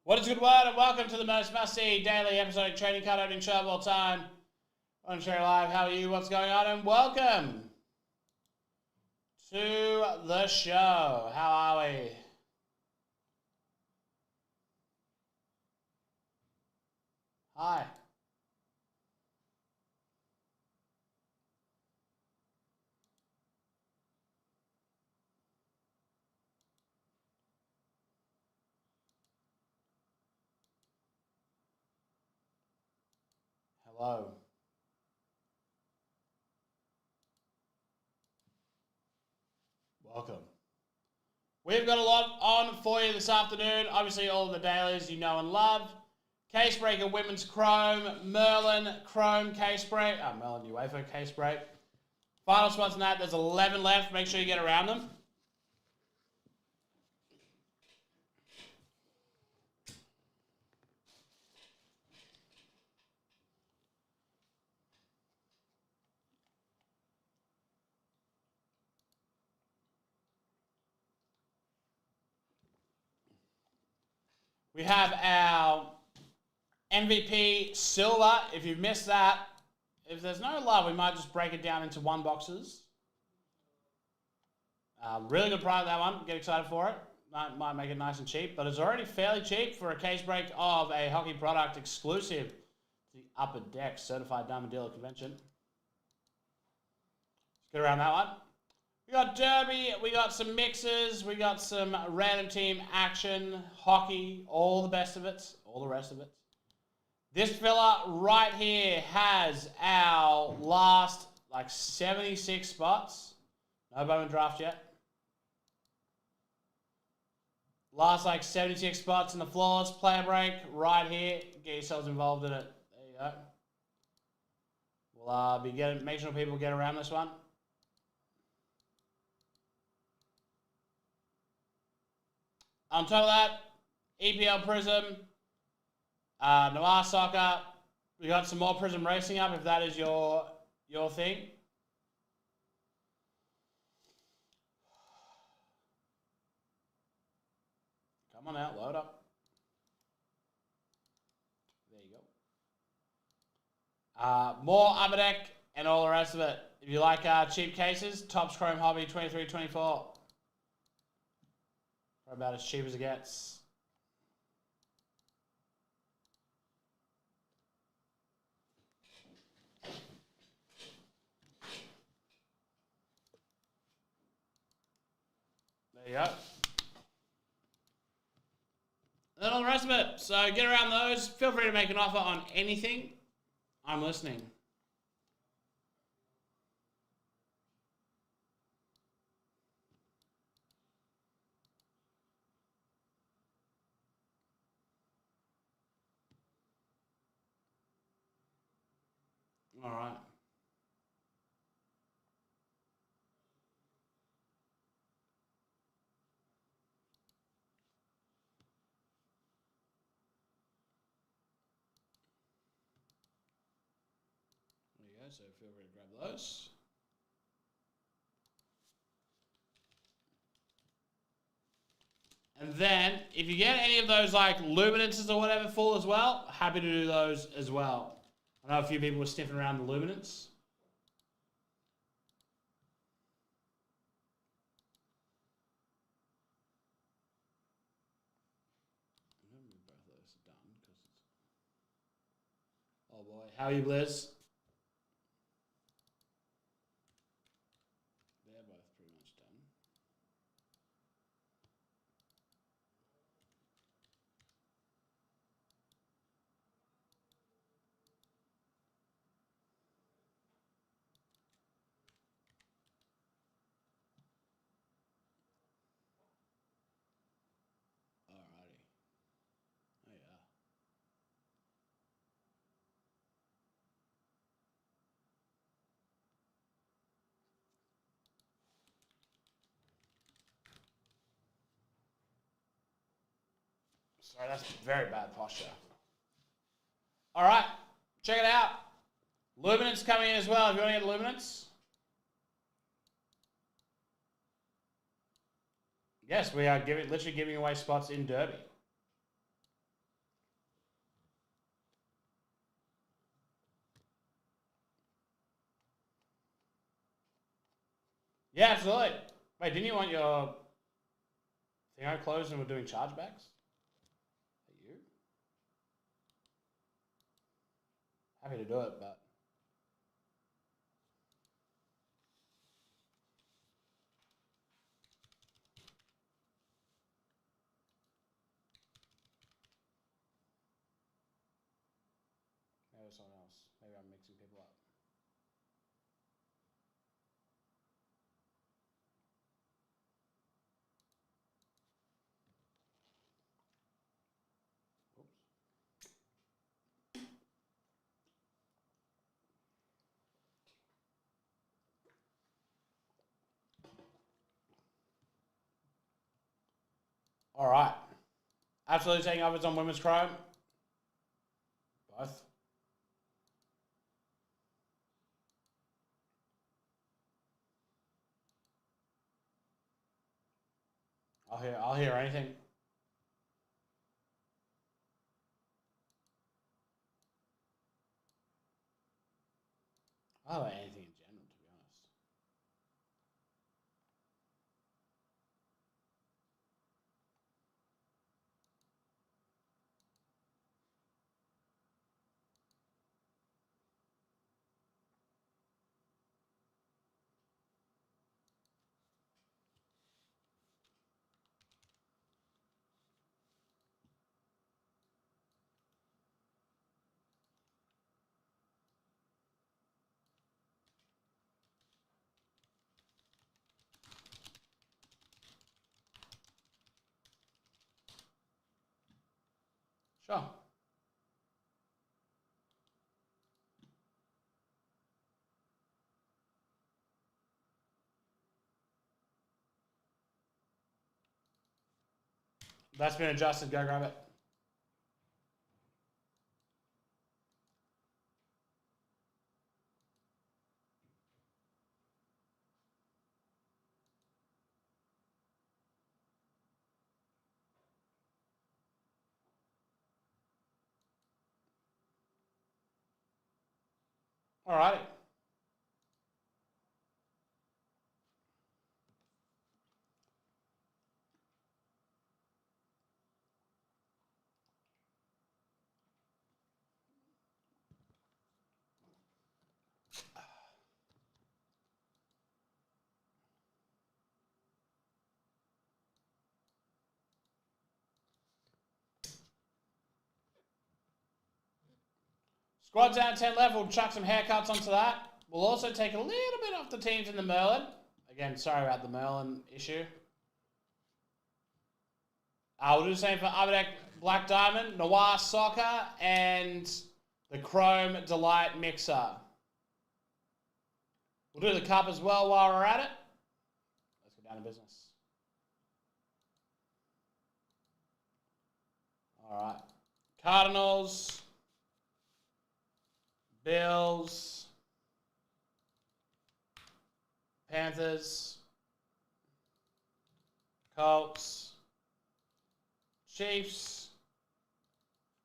What is good word and welcome to the most must-see daily episodic trading card opening show of all time on Cherry Live. How are you? What's going on? And welcome to the show. How are we? Hi. Hello. Welcome. We've got a lot on for you this afternoon. Obviously, all of the dailies you know and love. Case Breaker Women's Chrome, Merlin Chrome Case Break, Merlin UEFA Case Break. Final spots in that. There's 11 left. Make sure you get around them. We have our MVP Silver. If you've missed that, if there's no love, we might just break it down into one boxes. Really good price that one. Get excited for it. Might make it nice and cheap, but it's already fairly cheap for a case break of a hockey product exclusive to the Upper Deck Certified Diamond Dealer Convention. Let's get around that one. We got Derby, we got some mixes, we got some random team action, hockey, all the best of it, all the rest of it. This filler right here has our last 76 spots. No Bowman draft yet. Last 76 spots in the floors, player break right here. Get yourselves involved in it. There you go. We'll make sure people get around this one. On top of that, EPL Prism, Noir Soccer. We got some more Prism Racing up if that is your thing. Come on out, load up. There you go. More Upper Deck and all the rest of it. If you like cheap cases, Topps Chrome Hobby 23-24. About as cheap as it gets. There you go. And then all the rest of it. So get around those. Feel free to make an offer on anything. I'm listening. All right. There you go. So feel free to grab those. And then, if you get any of those luminances or whatever full as well, happy to do those as well. I know a few people were sniffing around the luminance. Both of those are done because it's... Oh boy, how are you, Blizz? They're both pretty much done. Alrighty. Oh yeah. Sorry, that's very bad posture. All right, check it out. Luminance coming in as well. If you want to get Luminance. Yes, we are literally giving away spots in Derby. Yeah, absolutely. Wait, didn't you want your thing closed and we're doing chargebacks? Are you? Happy to do it, but... Maybe someone else. Maybe I'm mixing people up. All right. Absolutely taking overs on Women's Chrome. Both. I'll hear anything. I'll hear anything in general, to be honest. Sure. That's been adjusted. Go grab it. All righty. Squad down 10 left. We'll chuck some haircuts onto that. We'll also take a little bit off the teams in the Merlin. Again, sorry about the Merlin issue. We'll do the same for Aberdeen Black Diamond, Noir Soccer, and the Chrome Delight Mixer. We'll do the Cup as well while we're at it. Let's go down to business. All right. Cardinals, Bills, Panthers, Colts, Chiefs,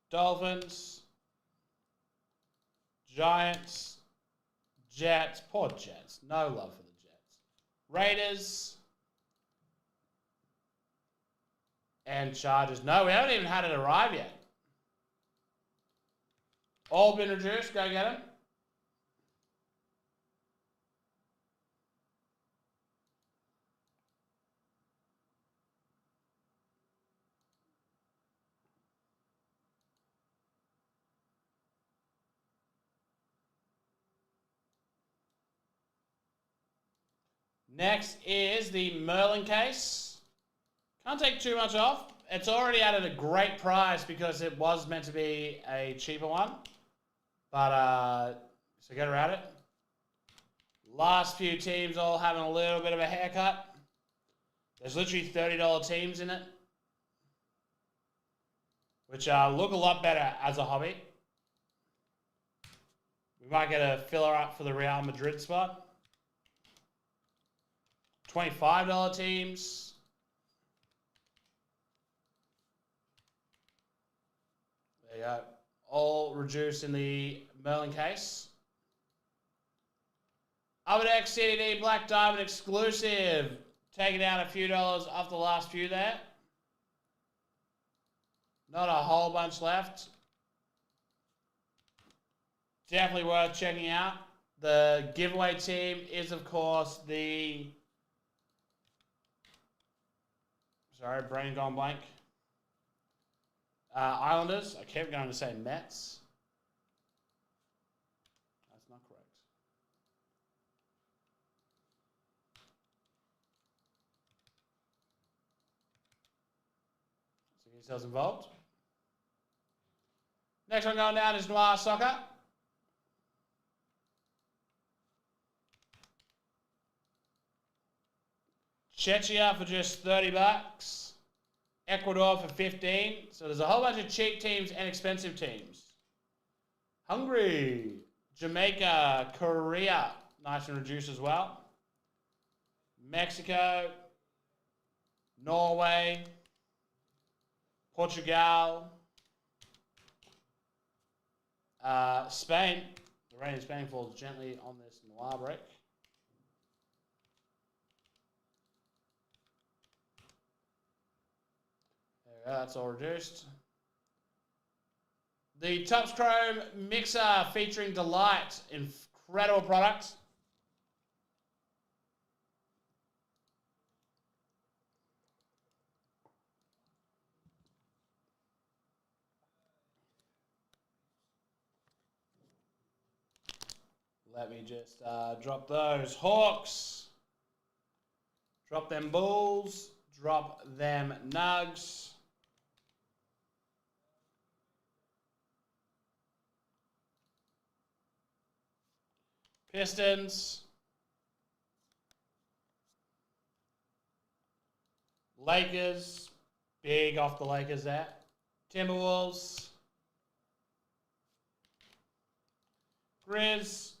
Dolphins, Giants, Jets. Poor Jets. No love for the Jets. Raiders and Chargers. No, we haven't even had it arrive yet. All been reduced. Go get them. Next is the Merlin case. Can't take too much off. It's already at a great price because it was meant to be a cheaper one. But, so get around it. Last few teams all having a little bit of a haircut. There's literally $30 teams in it, which look a lot better as a hobby. We might get a filler up for the Real Madrid spot. $25 teams. There you go. All reduced in the Merlin case. Upper Deck CDD Black Diamond exclusive. Taking out a few dollars off the last few there. Not a whole bunch left. Definitely worth checking out. The giveaway team is, of course, the... Sorry, brain gone blank. Islanders. I kept going to say Mets. That's not correct. So get yourselves involved. Next one going down is Noir Soccer. Czechia for just $30. Ecuador for 15. So there's a whole bunch of cheap teams and expensive teams. Hungary, Jamaica, Korea, nice and reduced as well. Mexico, Norway, Portugal, Spain. The rain in Spain falls gently on this noir break. There we go, that's all reduced. The Topps Chrome Mixer featuring Delight. Incredible product. Let me just drop those Hawks. Drop them Bulls. Drop them Nugs. Pistons. Lakers. Big off the Lakers there. Timberwolves. Grizz.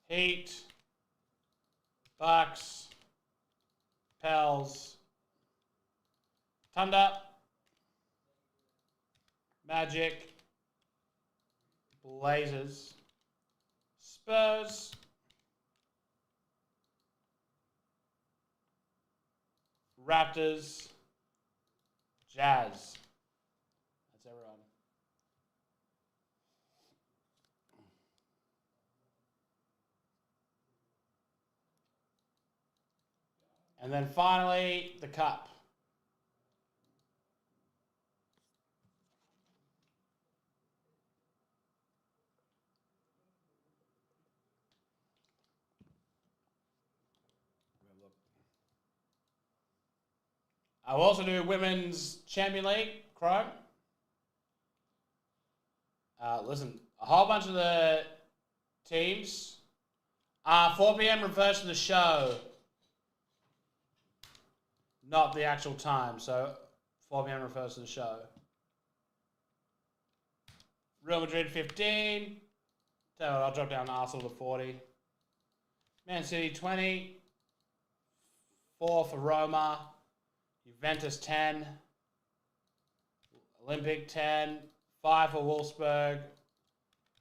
Heat. Bucks. Pels. Thunder. Magic. Blazers. Spurs. Raptors. Jazz. That's everyone. And then finally, the cup. I'll also do Women's Champion League, Chrome. Listen, a whole bunch of the teams. 4 p.m. refers to the show, not the actual time. So 4 p.m. refers to the show. Real Madrid 15. Tell you what, I'll drop down Arsenal to 40. Man City 20. 4 for Roma. Juventus 10. Olympic 10. 5 for Wolfsburg.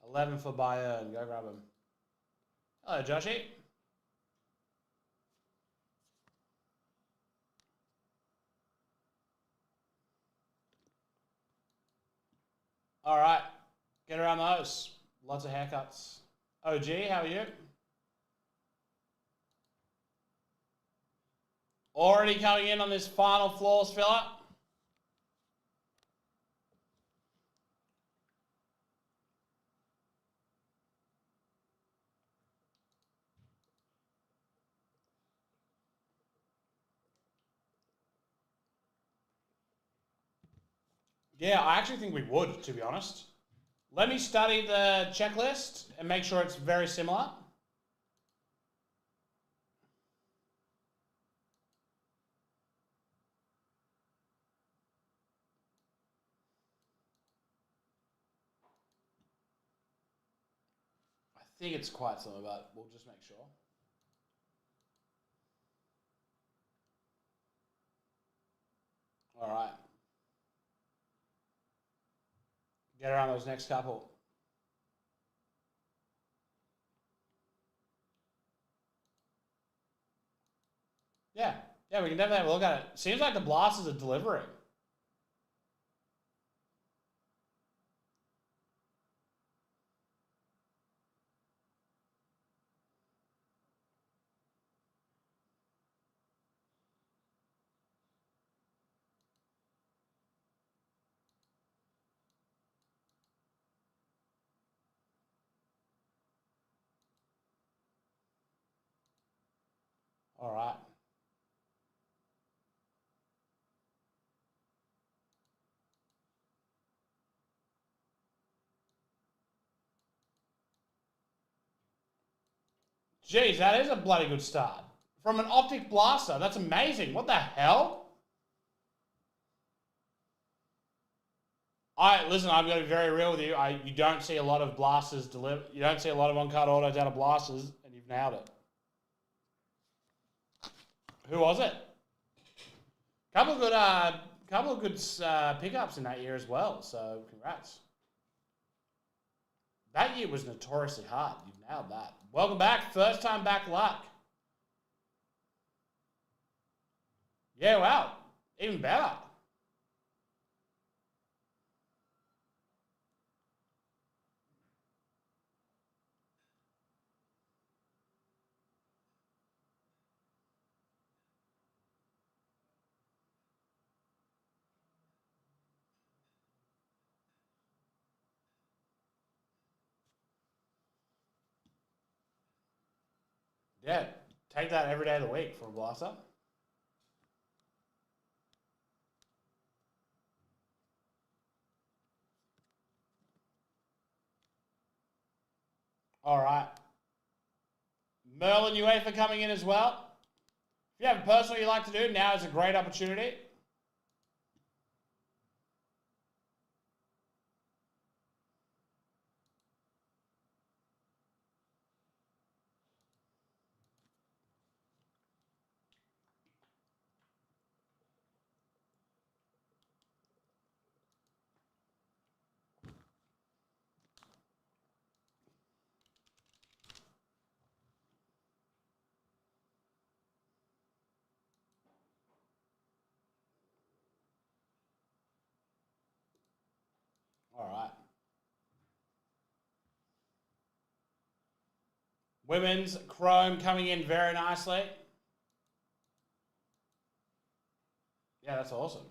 11 for Bayern. Go grab them. Hello, Joshy. All right. Get around those. Lots of haircuts. OG, how are you? Already coming in on this final floors filler. Yeah, I actually think we would, to be honest. Let me study the checklist and make sure it's very similar. I think it's quite similar, but we'll just make sure. All right. Get around those next couple. Yeah, we can definitely have a look at it. Seems like the blasters are delivering. All right. Jeez, that is a bloody good start. From an optic blaster, that's amazing. What the hell? Listen, I'm going to be very real with you. You don't see a lot of blasters deliver. You don't see a lot of on-card autos out of blasters, and you've nailed it. Who was it? Couple of good pickups in that year as well. So congrats. That year was notoriously hard. You've nailed that. Welcome back. First time back luck. Yeah, wow. Even better. Yeah, take that every day of the week for a blaster. All right. Merlin UEFA coming in as well. If you have a personal you like to do, now is a great opportunity. All right. Women's Chrome coming in very nicely. Yeah, that's awesome.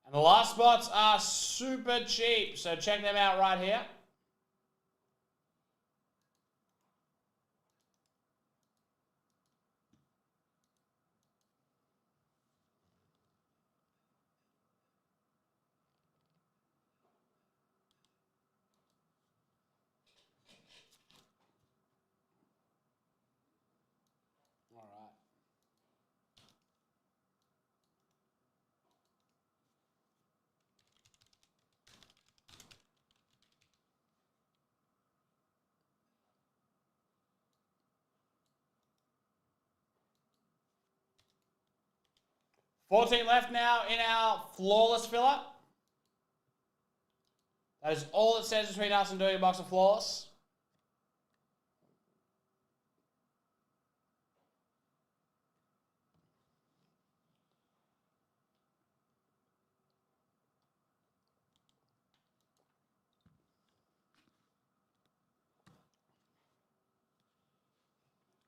And the last spots are super cheap, so check them out right here. All right. $14 left now in our flawless filler. That is all it says between us and doing a box of flawless.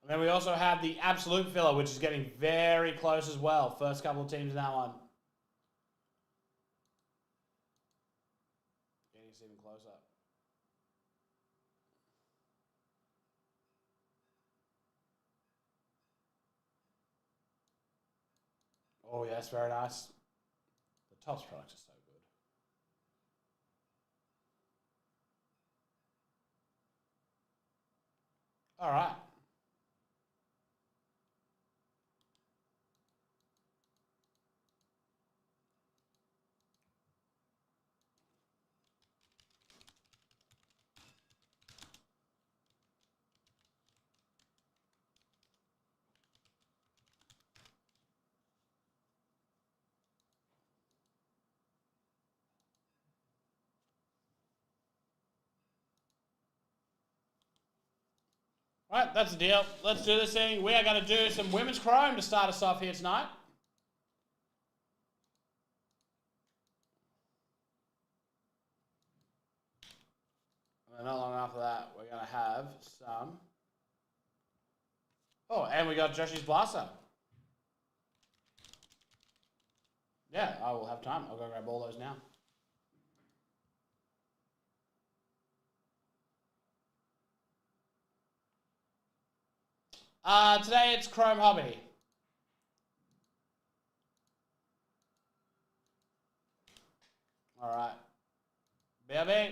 And then we also have the absolute filler, which is getting very close as well. First couple of teams in that one. Getting even closer. Oh, yes, very nice. The Topps products are so good. All right. Right, that's the deal. Let's do this thing. We are going to do some women's chrome to start us off here tonight. And not long after that, we're going to have some... Oh, and we got Joshi's Blaster. Yeah, I will have time. I'll go grab all those now. Today it's Chrome Hobby. All right. BRB.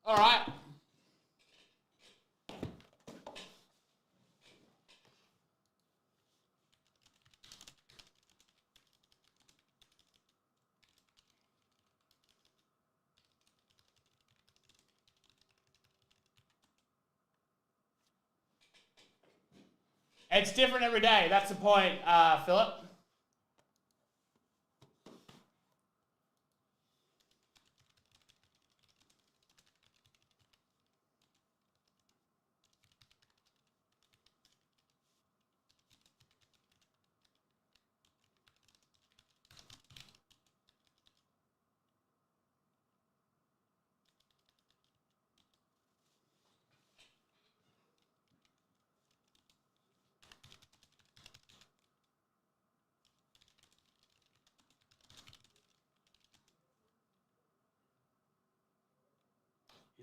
All right. It's different every day. That's the point, Philip.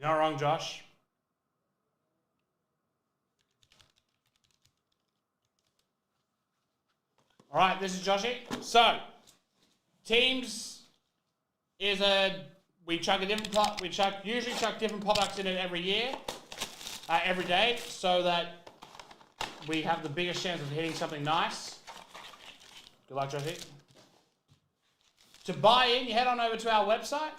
You're not wrong, Josh. All right, this is Joshy. So, teams is we chuck a different usually chuck different products in it every year, every day, so that we have the biggest chance of hitting something nice. Good luck, Joshy. To buy in, you head on over to our website.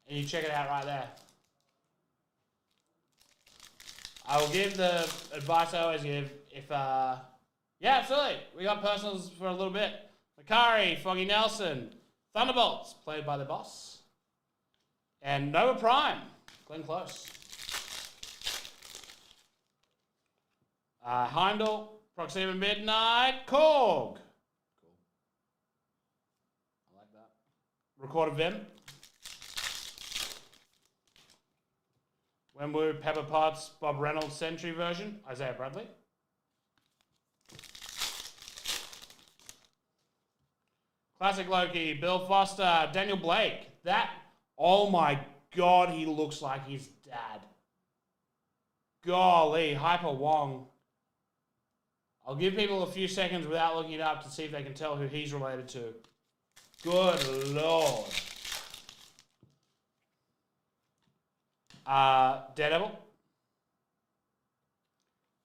And you check it out right there. I will give the advice I always give. Yeah, absolutely. We got personals for a little bit. Makari, Foggy Nelson, Thunderbolts, played by the boss. And Nova Prime, Glenn Close. Heimdall, Proxima Midnight, Korg. Cool. I like that. Recorded Vim. Wembley, Pepper Potts, Bob Reynolds Century version, Isaiah Bradley. Classic Loki, Bill Foster, Daniel Blake. That, oh my God, he looks like his dad. Golly, Hyper Wong. I'll give people a few seconds without looking it up to see if they can tell who he's related to. Good Lord. Daredevil.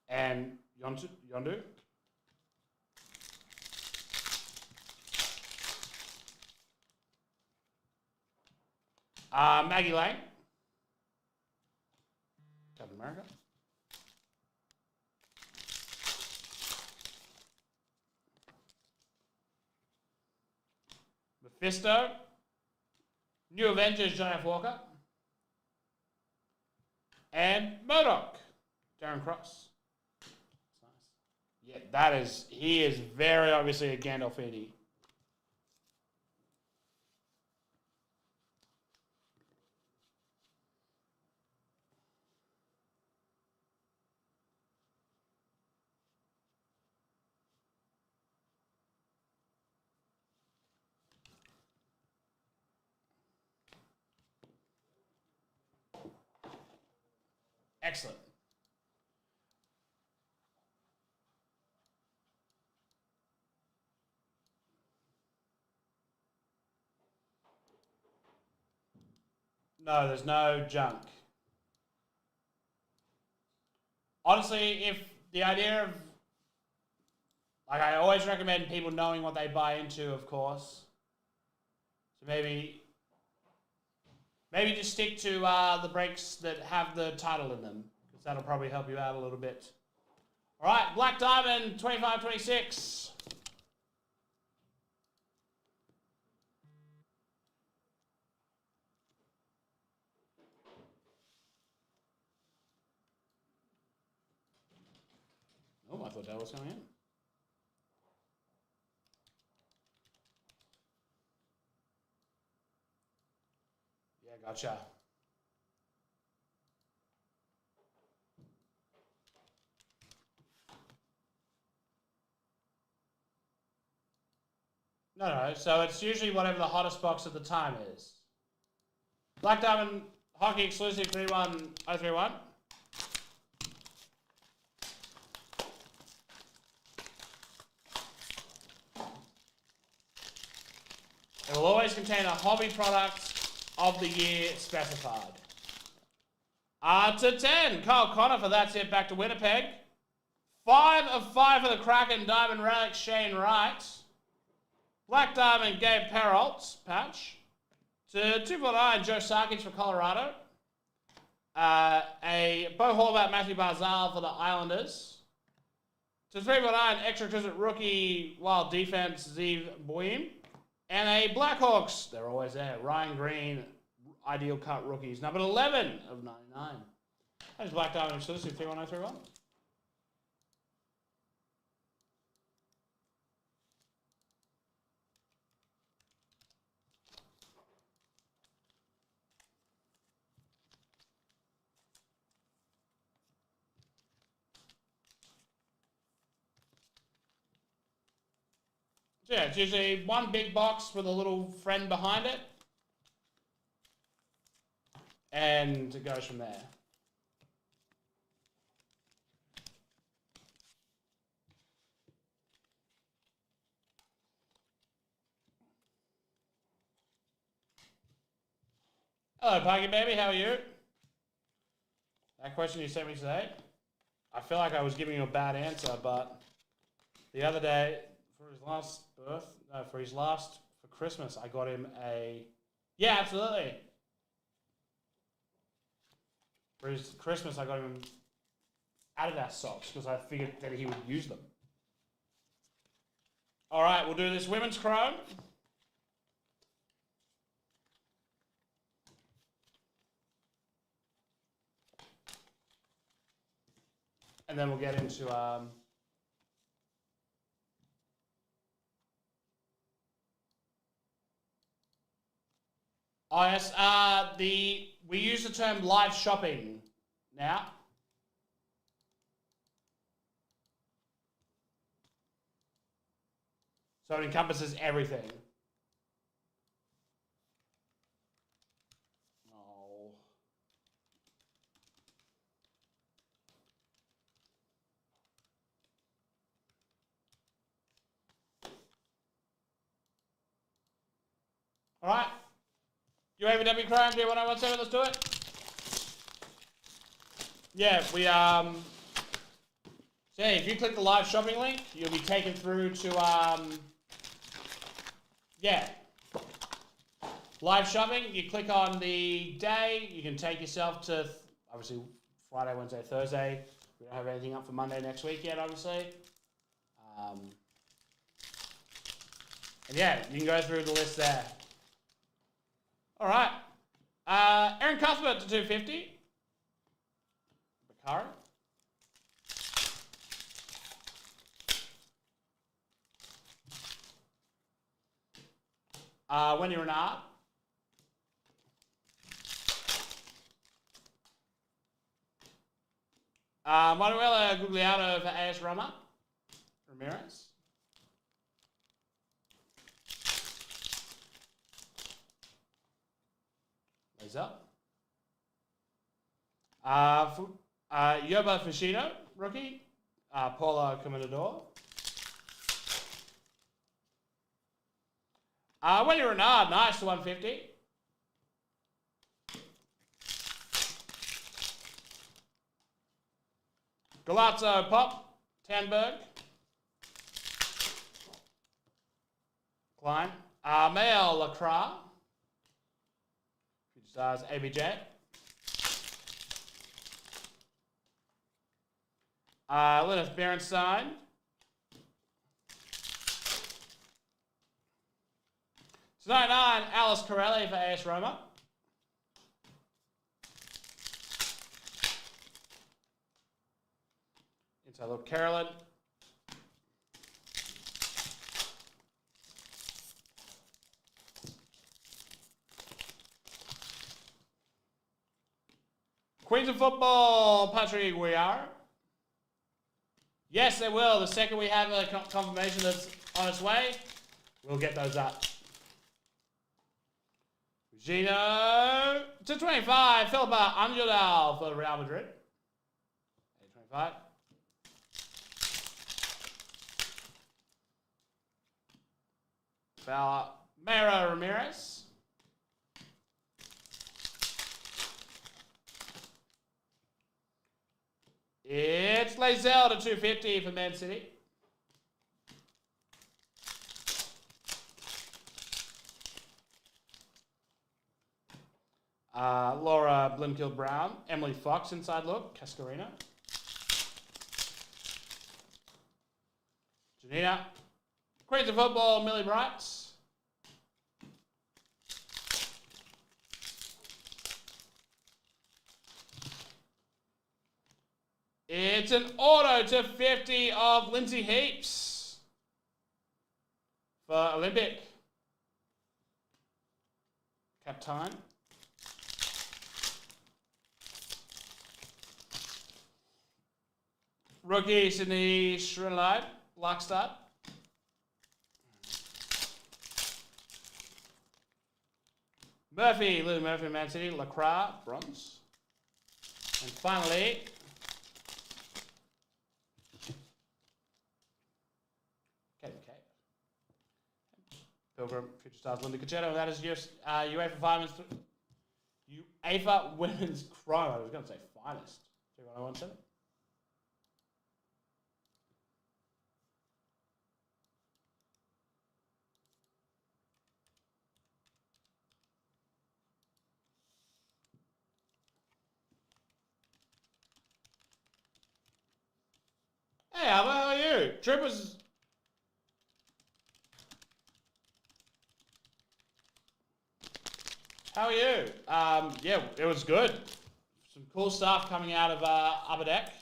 And Yondu. Maggie Lang. Captain America. Mephisto. New Avengers, John F. Walker. And Murdoch, Darren Cross. That's nice. Yeah, that is, he is very obviously a Gandolfini. Excellent. No, there's no junk. Honestly, if the idea of, like, I always recommend people knowing what they buy into, of course. So maybe just stick to the breaks that have the title in them, because that'll probably help you out a little bit. All right, Black Diamond, 25-26. Oh, I thought that was coming in. Yeah, gotcha. No, so it's usually whatever the hottest box at the time is. Black Diamond Hockey exclusive 31031. It will always contain a hobby product of the year specified. To 10, Kyle Connor for That's It, back to Winnipeg. 5 of 5 for the Kraken, Diamond Relic, Shane Wright. Black Diamond, Gabe Peralt, patch. To 249, Joe Sarkic for Colorado. A Bo Horvat, Matthew Barzal for the Islanders. To 349, extra credit rookie, Wild Defense, Zeev Boehm. And a Blackhawks, they're always there, Ryan Green, Ideal Cut Rookies, number 11 of 99. That is Black Diamond exclusive, 31031. So yeah, it's usually one big box with a little friend behind it. And it goes from there. Hello, Puggy Baby, how are you? That question you sent me today, I feel like I was giving you a bad answer, but the other day, for Christmas, I got him a, yeah, absolutely. For his Christmas, I got him Adidas socks because I figured that he would use them. All right, we'll do this women's chrome. And then we'll get into oh yes, we use the term live shopping now. So it encompasses everything. Oh. All right. UAVW Chrome, D1017, let's do it. Yeah, we, so if you click the live shopping link, you'll be taken through to, yeah. Live shopping, you click on the day, you can take yourself to, obviously, Friday, Wednesday, Thursday. We don't have anything up for Monday next week yet, obviously. And yeah, you can go through the list there. All right. Aaron Cuthbert to 250. Bakari. Wendy Renard. Manuela Guglielmo for AS Roma. Ramirez. Laser. Yoba Fushino, rookie. Paula Comendador. Wendy Renard, nice to 150. Galazzo Pop, Tanberg. Klein. Mael Lacroix. Future Stars, ABJ. Linus Berenstein. So 99, Alice Corelli for AS Roma. Inside look, Carolyn. Queens of Football, Patrick Guiar. Yes, they will. The second we have a confirmation that's on its way, we'll get those up. Gino to 25, Philippa Anjodal for Real Madrid. 25. Mayra Ramirez. It's Lazelle to 250 for Man City. Laura Blimkill Brown. Emily Fox inside look. Cascarina. Janina. Queens of Football, Millie Brights. It's an auto to 50 of Lindsay Heaps for Olympic. Captain. Rookie Sydney Shrinlide, Lockstart. Murphy, Lou Murphy, Man City, Lacroix, bronze. And finally, Pilgrim, Future Stars, Linda Cachetto, and that is UEFA Finest, UEFA Women's Chrome. I was going to say finest. 31017. Hey, Albert, how are you? Trip was... How are you? Yeah, it was good. Some cool stuff coming out of Upper Deck.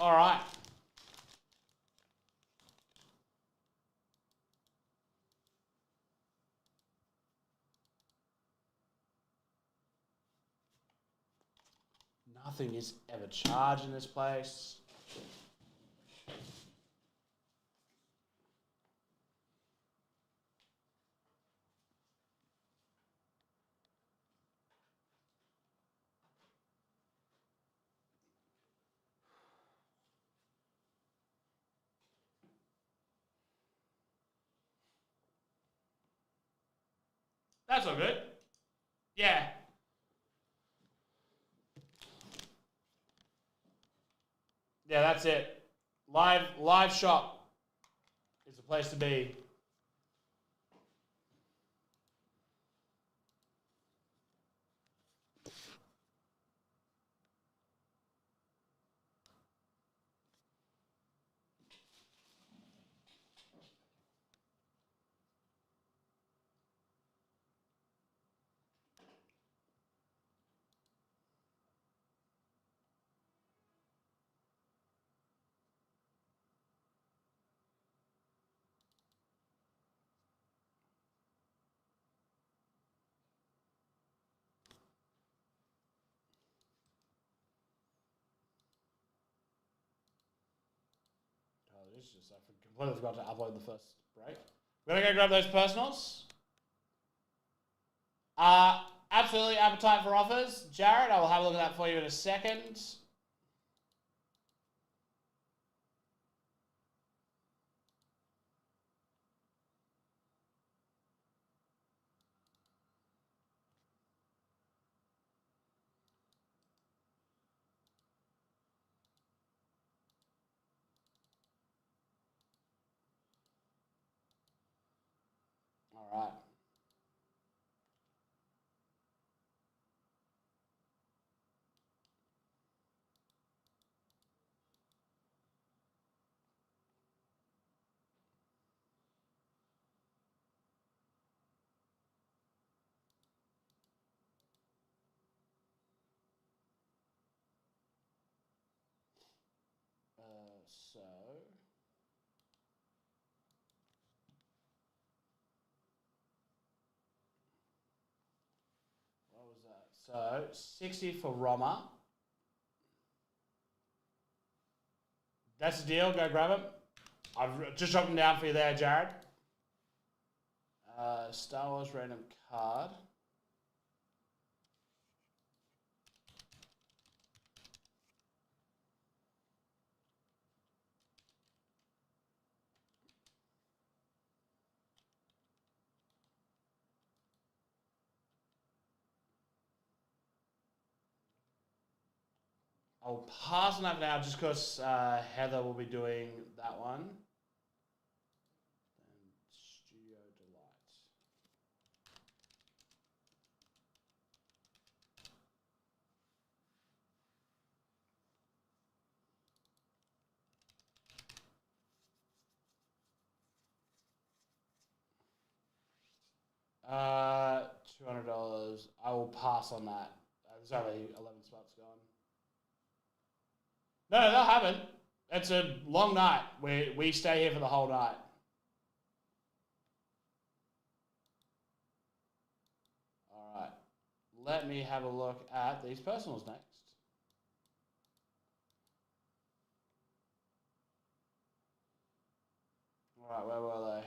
All right. Nothing is ever charged in this place. That's all good. Yeah. Yeah, that's it. Live shop is the place to be. Oh, this is just, I completely forgot to upload the first break. We're going to go grab those personals. Absolutely appetite for offers. Jared, I will have a look at that for you in a second. All right. So what was that? So 60 for Roma. That's the deal. Go grab them. I've just dropped them down for you there, Jared. Star Wars random card. I'll pass on that now just because Heather will be doing that one. And Studio Delight. $200. I will pass on that. There's only 11 spots gone. No, they'll have it. It's a long night. We stay here for the whole night. All right. Let me have a look at these personals next. All right, where were they?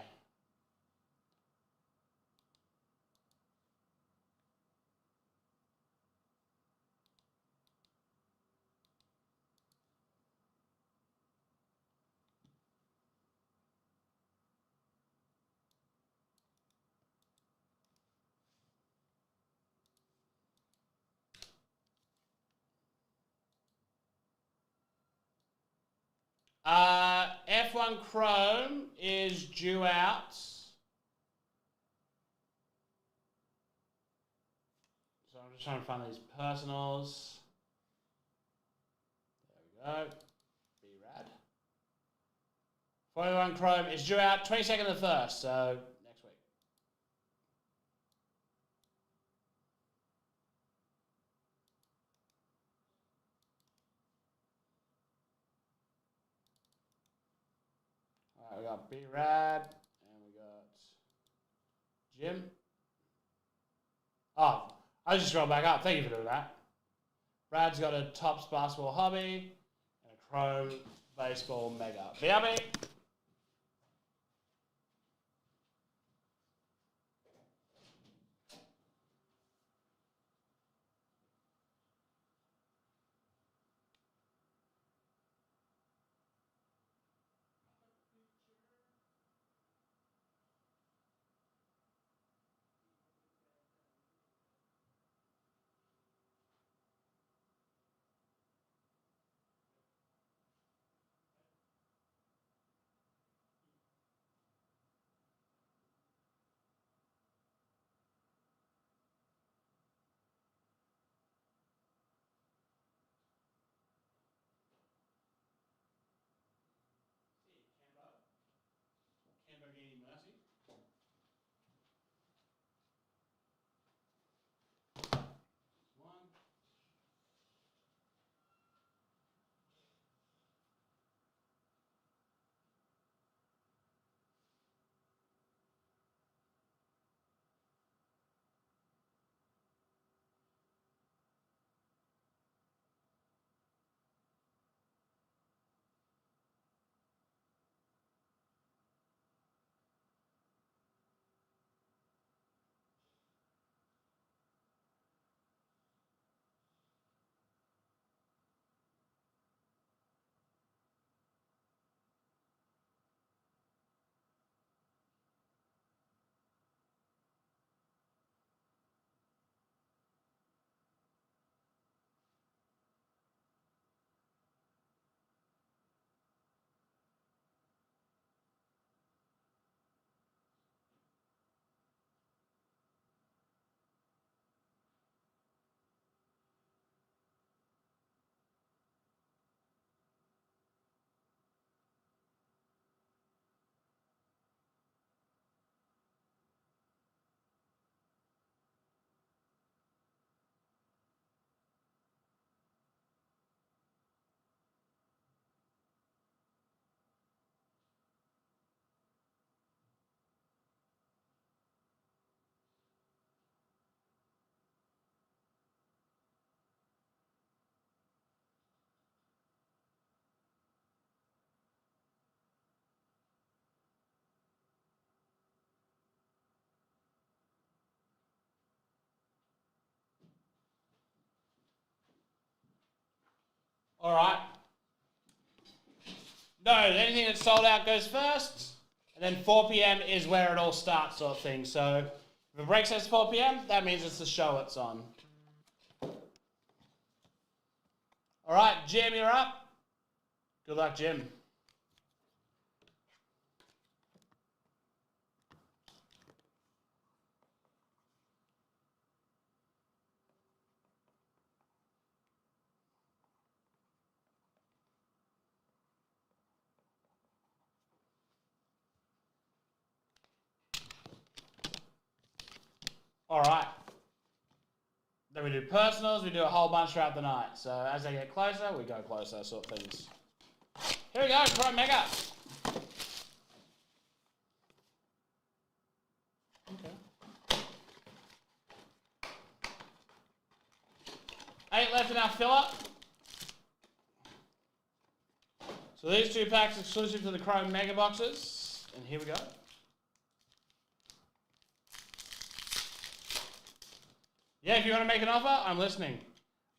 F1 Chrome is due out. So I'm just trying to find these personals. There we go. Be rad. F1 Chrome is due out 22nd of the 1st, so next week. we got B-Rad, and we got Jim. Oh, I just scrolled back up. Thank you for doing that. Brad's got a Topps Basketball Hobby and a Chrome Baseball Mega. BRB. Lamborghini Mercy. One. All right. No, anything that's sold out goes first, and then 4 p.m. is where it all starts, sort of thing. So if it breaks at 4 p.m., that means it's the show it's on. All right, Jim, you're up. Good luck, Jim. All right. Then we do personals. We do a whole bunch throughout the night. So as they get closer, we go closer, sort of things. Here we go, Chrome Mega. Okay. 8 left in our filler. So these 2 packs exclusive to the Chrome Mega boxes. And here we go. Yeah, if you want to make an offer, I'm listening.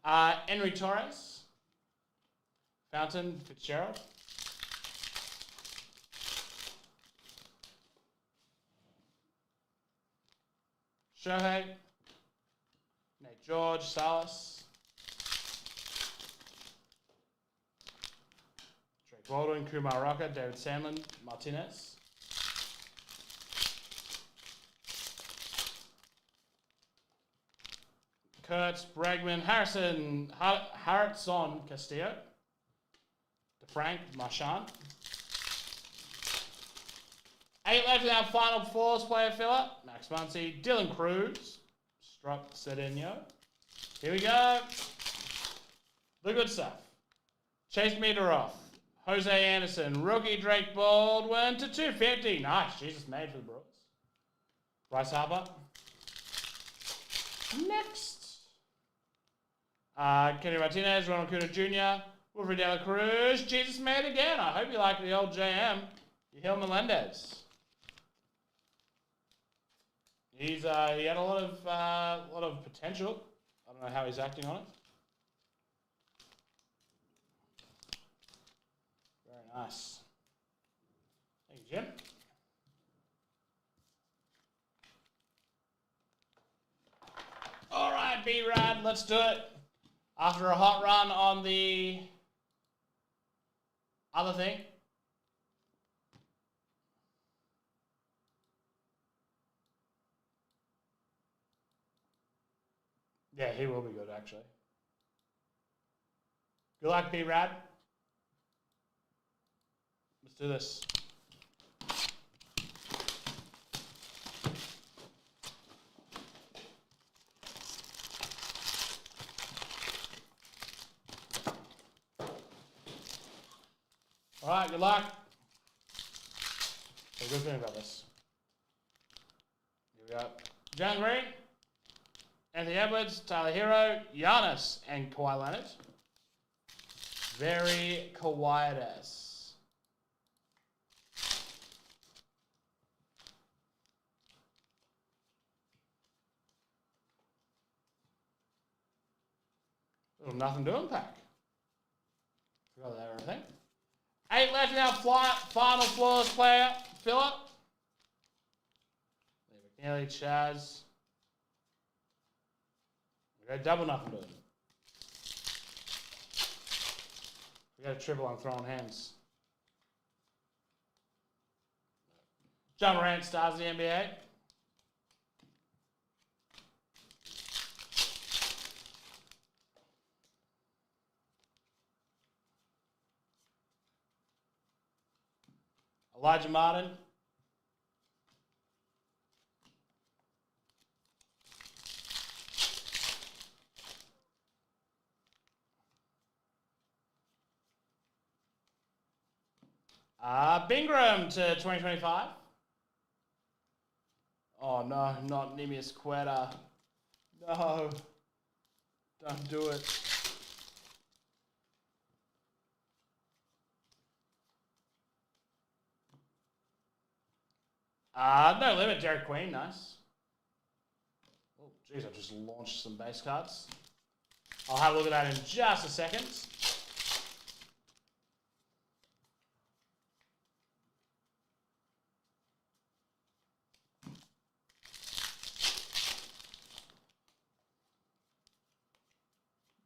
Henry Torres. Fountain Fitzgerald. Shohei. Nate George. Salas. Drake Baldwin. Kumar Rocker. David Sandlin. Martinez. Kurtz, Bregman, Harrison, Harrison Castillo, DeFrank, Marchand. 8 left in our final fours player filler. Max Muncy, Dylan Cruz, Struck Cedeno. Here we go. The good stuff. Chase Meteoroth, Jose Anderson. Rookie Drake Baldwin to 250. Nice. Jesus, made for the Brewers. Bryce Harper. Next. Kenny Martinez, Ronald Acuna Jr., Wilfred De La Cruz. Jesus, made again. I hope you like the old JM. Yahil Melendez. He had a lot of potential. I don't know how he's acting on it. Very nice. Thank you, Jim. All right, B-Rad, let's do it. After a hot run on the other thing. Yeah, he will be good, actually. Good luck, B-Rad. Let's do this. All right, good luck. So good feeling about this. Here we go. John Green, Anthony Edwards, Tyler Hero, Giannis, and Kawhi Leonard. Very Kawhi-esque. Little nothing doing pack. Forgot that everything. 8 left now. Final flawless player. Phillip. McNeely, Chaz. We got double nothing doing. We got a triple on throwing hands. John Morant stars the NBA. Elijah Martin. Bingram to 2025. Oh no, not Nemius Quetta. No. Don't do it. No limit, Derek Queen, nice. Oh, jeez, I just launched some base cards. I'll have a look at that in just a second.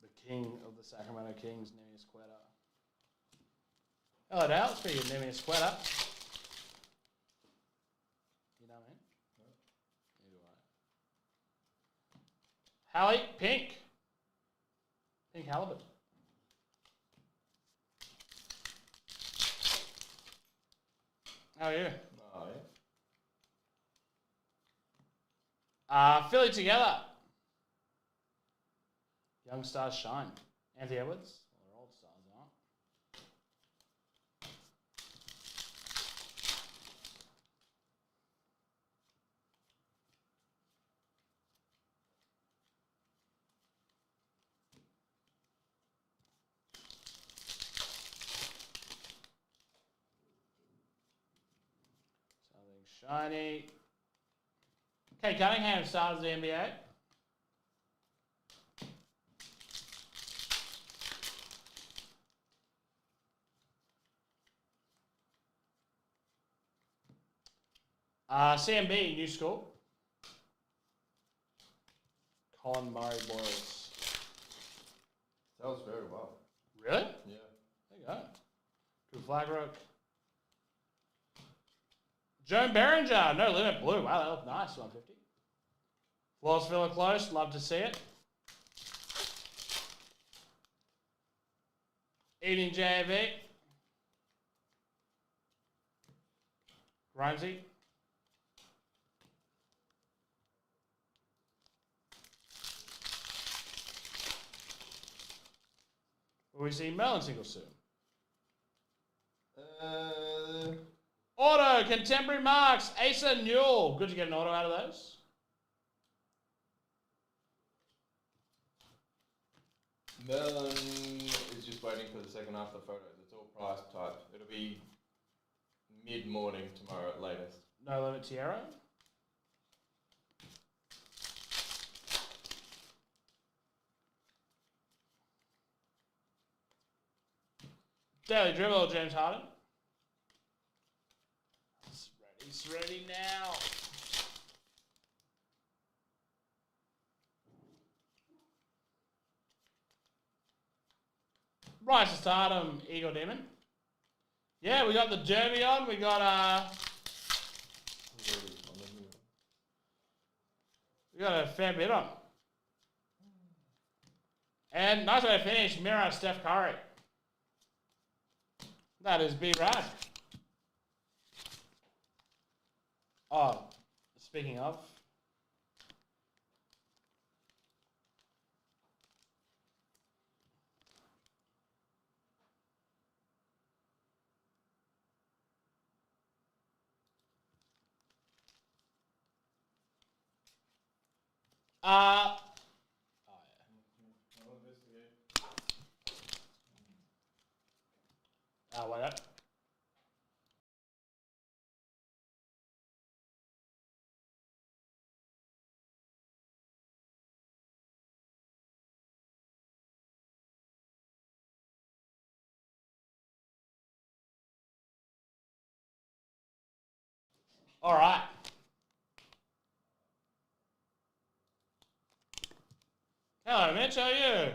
The king of the Sacramento Kings, Nemius Quetta. Hello, Dale. Speaking of Nemius Quetta. You know me? No. Neither do I. Hallie, pink. Pink Halibut. How are you? Oh, yeah. Philly together. Young stars shine. Anthony Edwards. Well, they're old stars, aren't something shiny. Okay, Cunningham stars the NBA. CMB, new school. Colin Murray Boyles. that was very well. Really? Yeah. There you go. Good flag rook. Joan Berenger, no limit blue. Wow, that looked nice, 150. Flawless Villa close, love to see it. Evening JAV. Grimesy. Will we see Merlin single soon? Auto, Contemporary Marks, Asa Newell. Good to get an auto out of those. Merlin is just waiting for the second half of the photos. It's all price typed. It'll be mid-morning tomorrow at latest. No Limit Tierra. Daily Dribble, James Harden. It's ready now. Rise to Stardom, Eagle Demon. Yeah, we got the Derby on. We got a fair bit on. And nice way to finish, Mirror Steph Curry. That is B-Rad. Oh, speaking of. Oh, yeah. Wait up. All right. Hello, Mitch. How are you?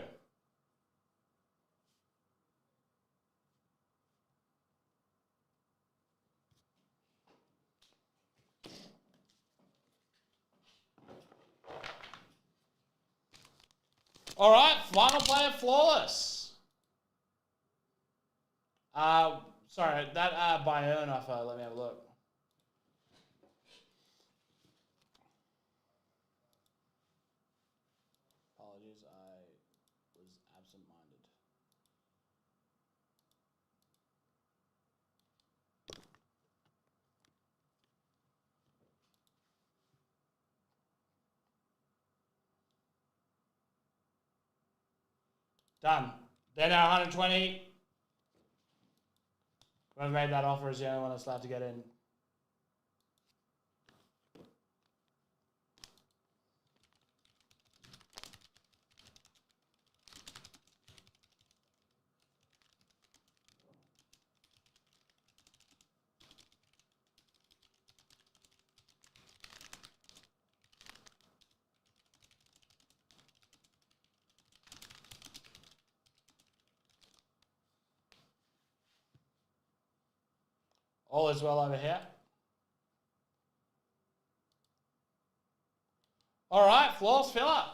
All right. Final player, Flawless. Sorry, that Bayern offer. Let me have a look. Apologies, I was absent-minded. Done. They're now 120. Whoever made that offer is the only one that's allowed to get in. All is well over here. All right, Flawless filler.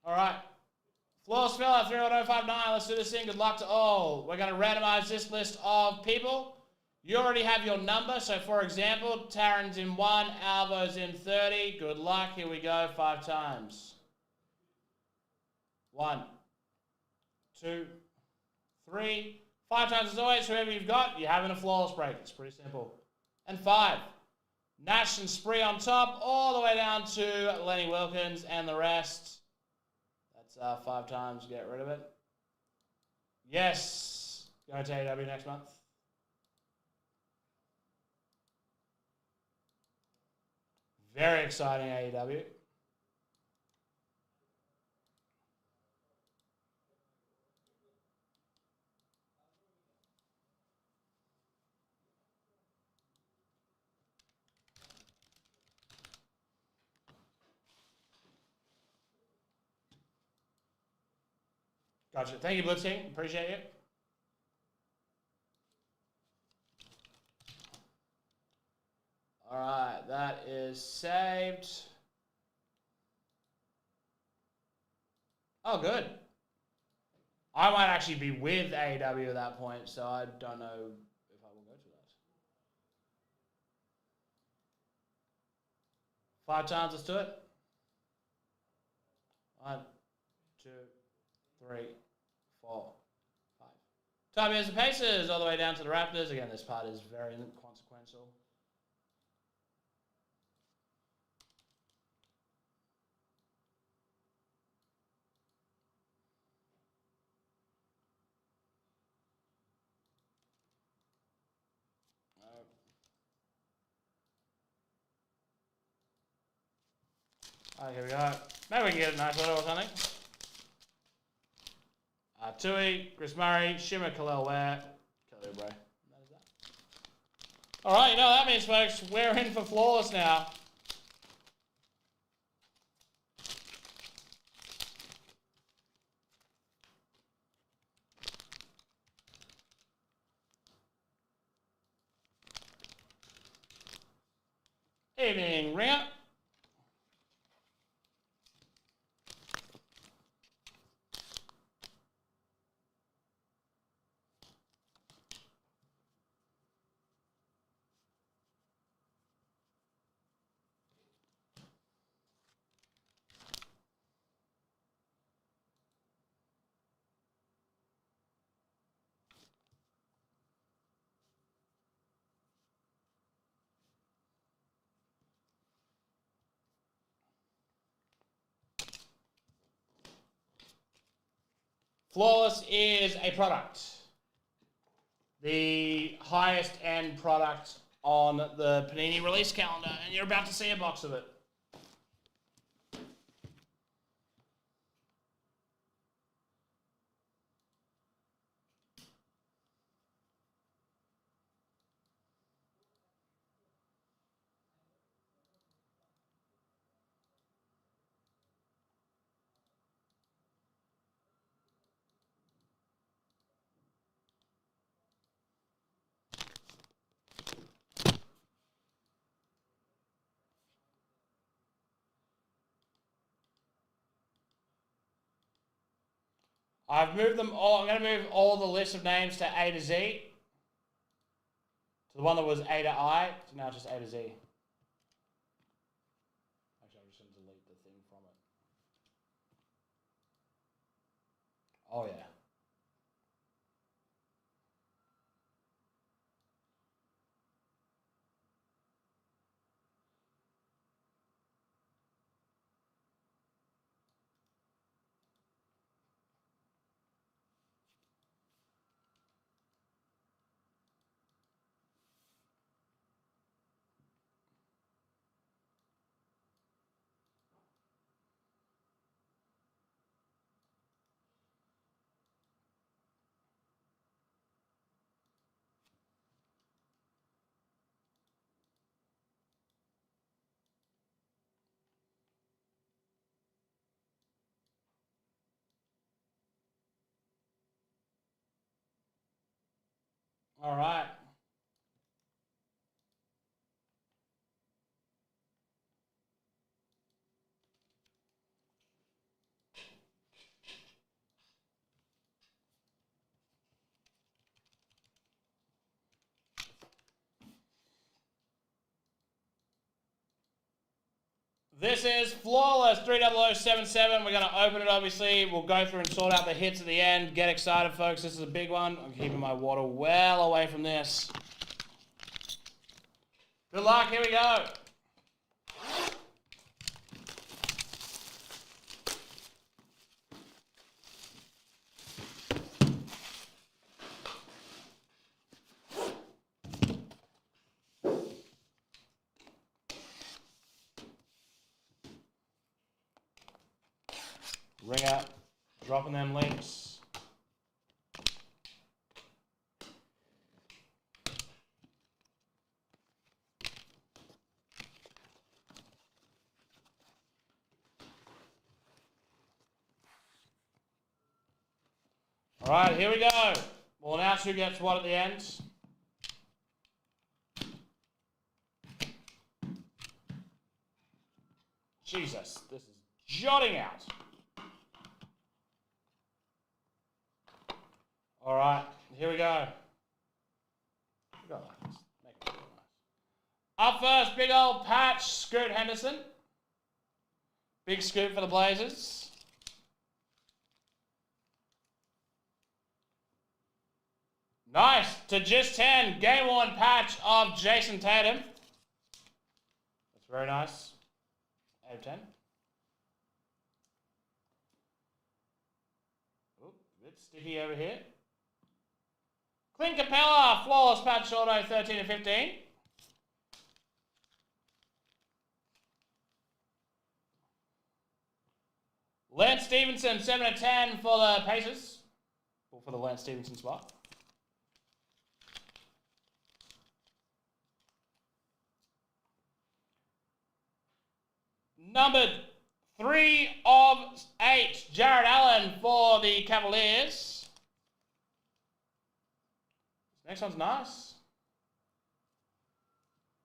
All right. Flawless filler, 31059. Let's do this thing. Good luck to all. We're going to randomize this list of people. You already have your number. So, for example, Taryn's in 1, Alvo's in 30. Good luck. Here we go. 5 times. 1, 2, 3. 5 times as always. Whoever you've got, you're having a flawless break. It's pretty simple. And 5. Nash and Spree on top, all the way down to Lenny Wilkins and the rest. That's 5 times. Get rid of it. Yes. Going to AEW next month. Very exciting AEW. Gotcha. Thank you, Blitz King. Appreciate it. All right, that is saved. Oh, good. I might actually be with AEW at that point, so I don't know if I will go to that. 5 times, let's do it. 1, 2, 3, 4, 5. Time is the Pacers all the way down to the Raptors. Again, this part is very consequential. Alright, here we go. Maybe we can get a nice auto or something. Tui, Chris Murray, Shimmer, Khalil Ware, Kelly Oubre. Alright, you know what that means, folks. We're in for Flawless now. Evening, Ringer. Flawless is a product. The highest end product on the Panini release calendar, and you're about to see a box of it. I've moved them all. I'm going to move all the list of names to A to Z. So the one that was A to I, to now just A to Z. Actually, I'm just going to delete the thing from it. Oh, yeah. All right. This is Flawless 30077. We're going to open it, obviously. We'll go through and sort out the hits at the end. Get excited, folks. This is a big one. I'm keeping my water well away from this. Good luck. Here we go. Ring up, dropping them links. Alright, here we go. We'll announce who gets what at the end. Jesus, this is jotting out. Alright, here we go. Make it look nice. Up first, big old patch, Scoot Henderson. Big scoop for the Blazers. Nice, to just 10, game worn patch of Jason Tatum. That's very nice. 8 of 10. Ooh, a bit sticky over here. Clint Capella, flawless patch auto, 13 of 15. Lance Stevenson, 7 of 10 for the Pacers. Or for the Lance Stevenson spot. Numbered 3 of 8, Jared Allen for the Cavaliers. This next one's nice.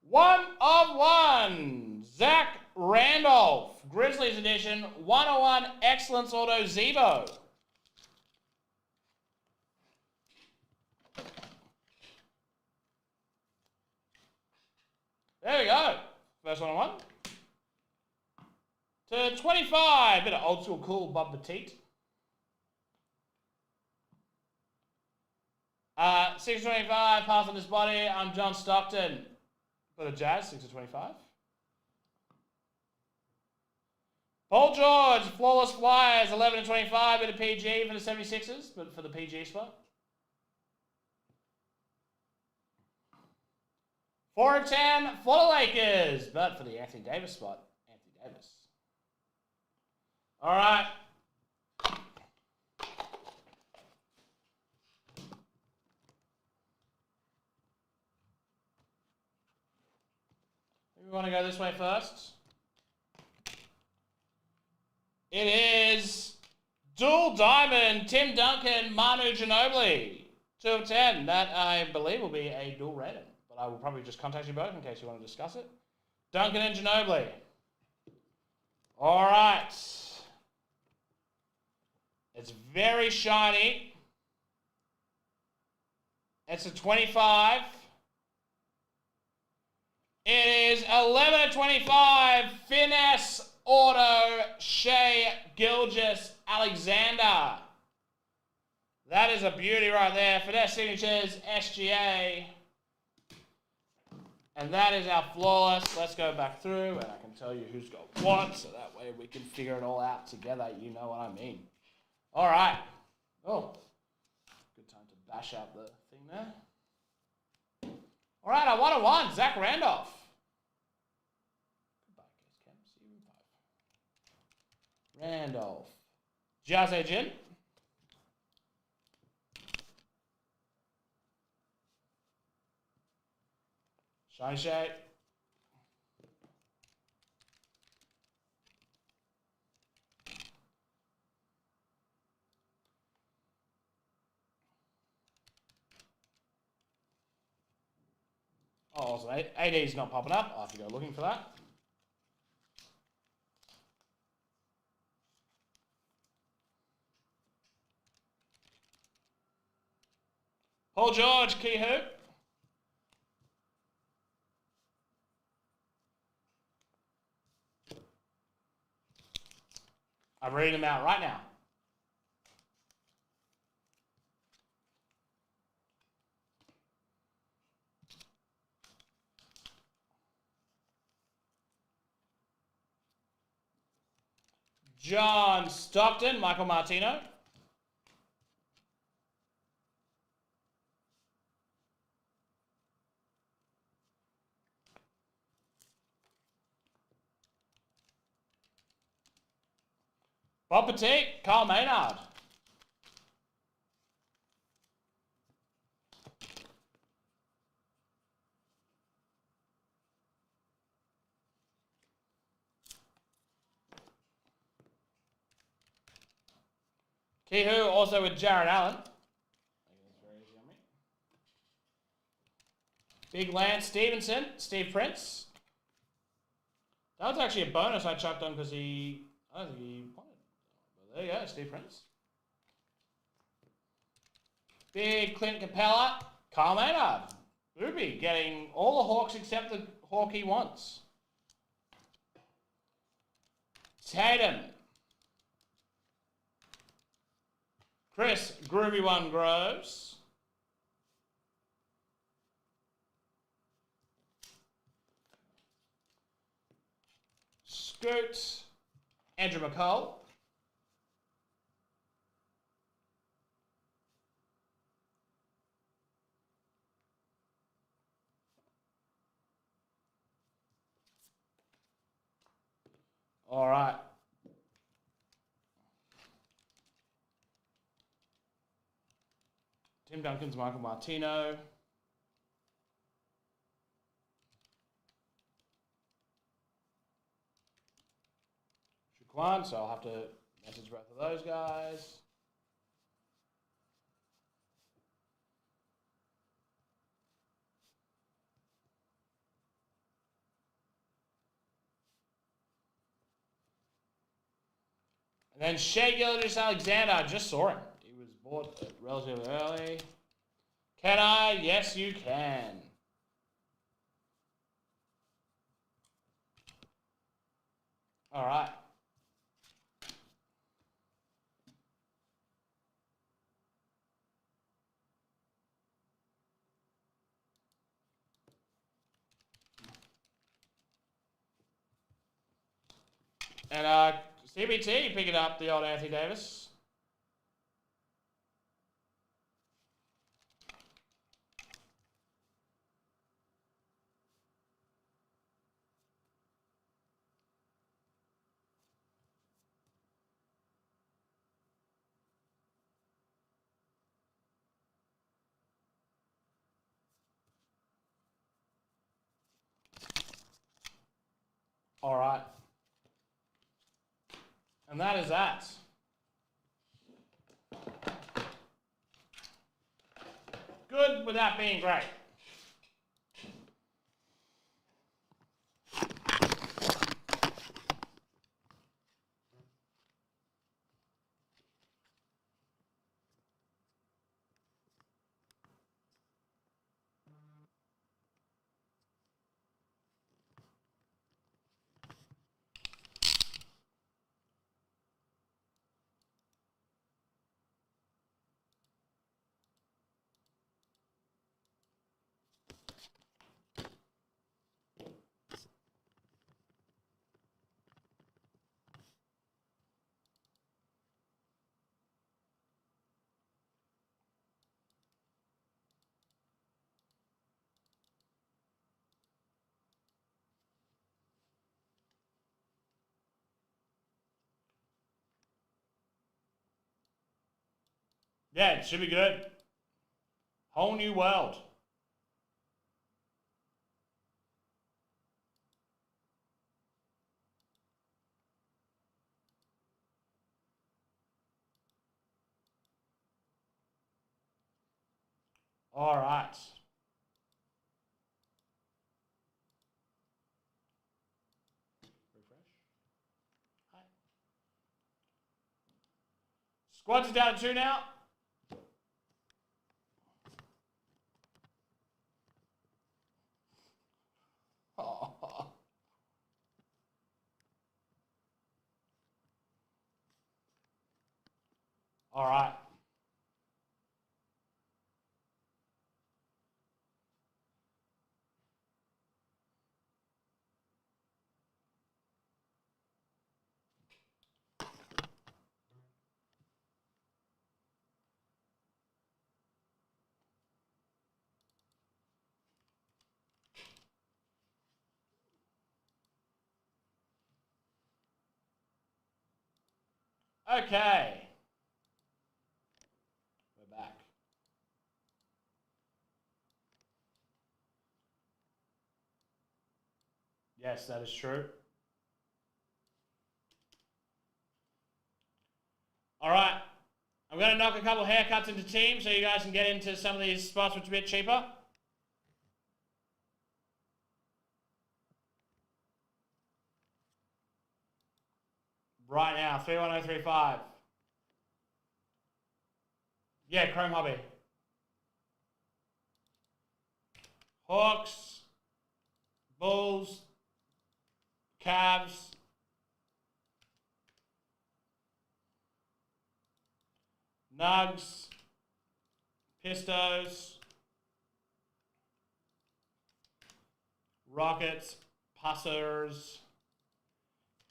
1 of 1, Zach Randolph, Grizzlies edition, 101 Excellence Auto Zebo. There we go. First 101. To 25, bit of old school cool Bob Petit. 6 of 25, pass on this body. I'm John Stockton for the Jazz, 6 of 25. Paul George, Flawless Flyers, 11 of 25, bit of PG for the 76ers, but for the PG spot. 4 of 10 for the Lakers, but for the Anthony Davis spot, Anthony Davis. All right. We want to go this way first. It is dual diamond, Tim Duncan, Manu Ginobili. 2 of 10. That, I believe, will be a dual rating. But I will probably just contact you both in case you want to discuss it. Duncan and Ginobili. All right. It's very shiny. It's a 25. It is 11 of 25. Finesse Auto Shea Gilgeous Alexander. That is a beauty right there. Finesse Signatures SGA. And that is our flawless. Let's go back through and I can tell you who's got what, so that way we can figure it all out together. You know what I mean. All right. Oh, good time to bash out the thing there. All right, I 101, Zach Randolph. Goodbye, Case Cam. See you in 5. Randolph. Jazz Agent. Shiny Shade. Oh, awesome. AD is not popping up. I'll have to go looking for that. Paul George, Key Hoop. I'm reading them out right now. John Stockton, Michael Martino. Bob Petit, Carl Maynard. Kihu also with Jared Allen. Big Lance Stevenson, Steve Prince. That was actually a bonus I chucked on because I don't think he wanted it. But there you go, Steve Prince. Big Clint Capella, Kyle Maynard. Booby getting all the Hawks except the Hawk he wants. Tatum. Chris Groovy One Groves. Scoot. Andrew McCall. All right. Tim Duncan's Michael Martino. Shaquan, so I'll have to message both of those guys. And then Shea Gilgeous-Alexander, I just saw him. He was bought relatively early. Can I? Yes, you can. All right. And CBT picking up the old Anthony Davis. All right. And that is that. Good without being great. Yeah, it should be good. Whole new world. All right. Refresh. Hi. Squads are down to 2 now. Oh. All right. Okay. We're back. Yes, that is true. All right. I'm going to knock a couple haircuts into teams so you guys can get into some of these spots which are a bit cheaper. right now. 31035. Yeah, Chrome Hobby. Hawks, Bulls, Cavs, Nugs, Pistos, Rockets, Passers,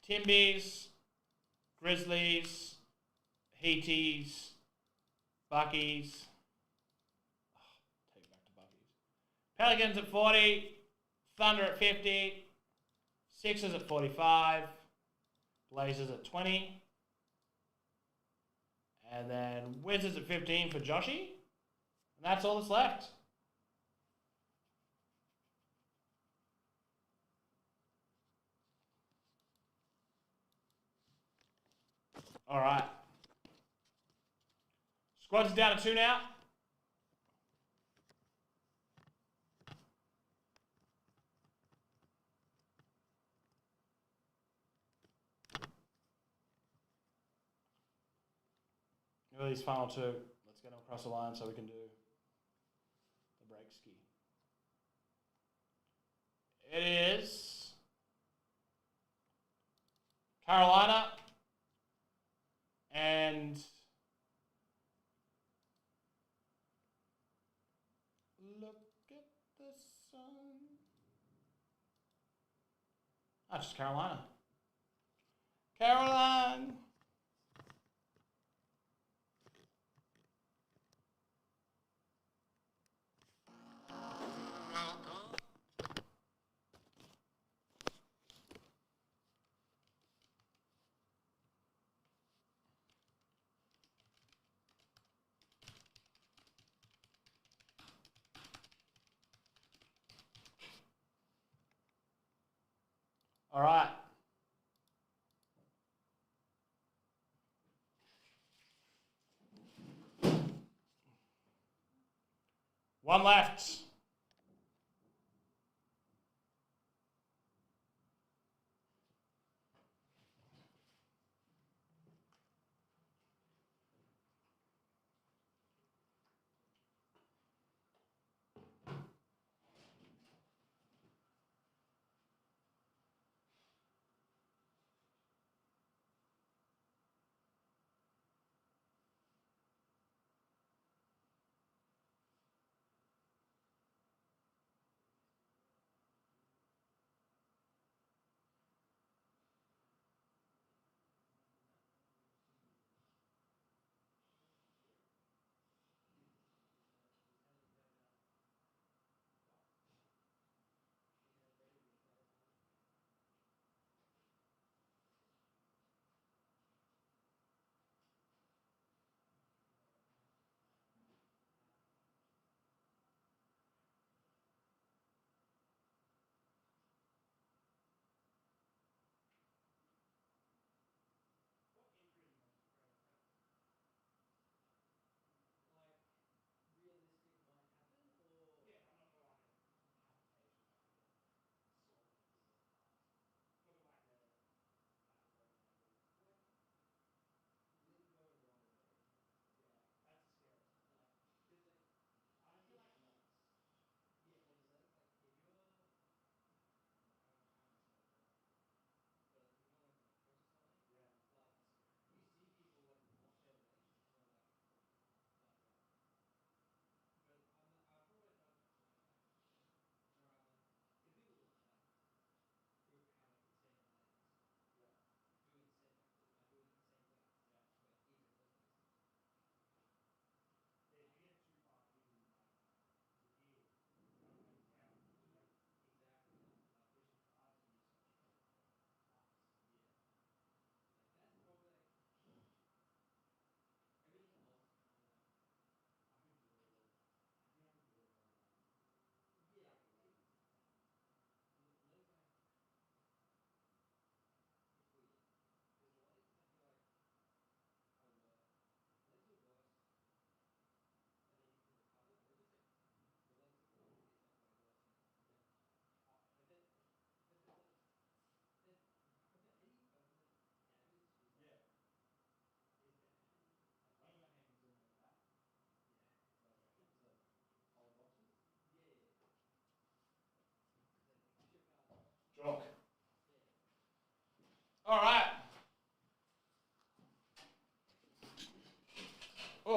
Timbies, Grizzlies, Heaties, Buckies. Take it back to Buckies. Pelicans at 40, Thunder at 50, Sixers at 45, Blazers at 20, and then Wizards at 15 for Joshy. And that's all that's left. All right. Squads down to 2 now. Who are these final 2? Let's get them across the line so we can do the break ski. It is Carolina and look at the sun. Ah, just Carolina. Caroline. All right. One left.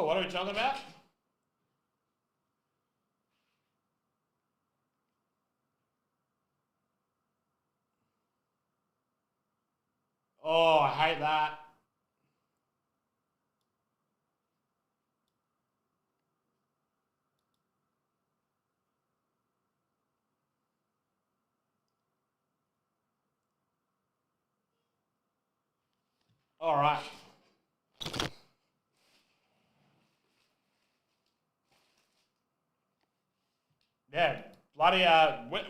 Oh, what are we talking about? Oh, I hate that. All right. Yeah, bloody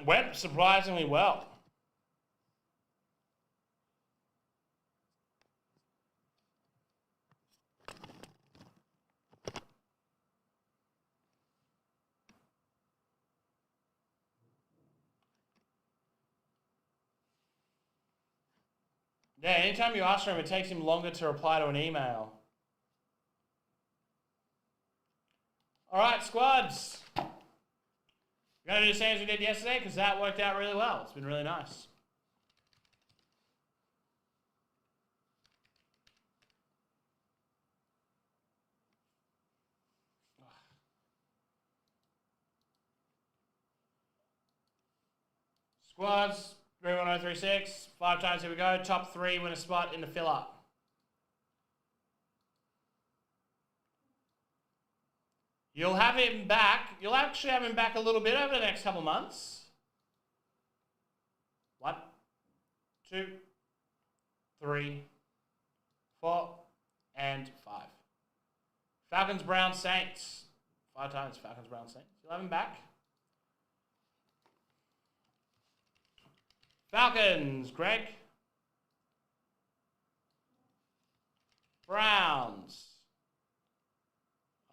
went surprisingly well. Yeah, anytime you ask for him, it takes him longer to reply to an email. All right, squads. We're going to do the same as we did yesterday because that worked out really well. It's been really nice. Squads, 31036, 5 times, here we go. Top 3 win a spot in the fill-up. You'll have him back. You'll actually have him back a little bit over the next couple months. 1, 2, 3, 4, and 5. Falcons, Browns, Saints. 5 times Falcons, Browns, Saints. You'll have him back. Falcons, Greg. Browns.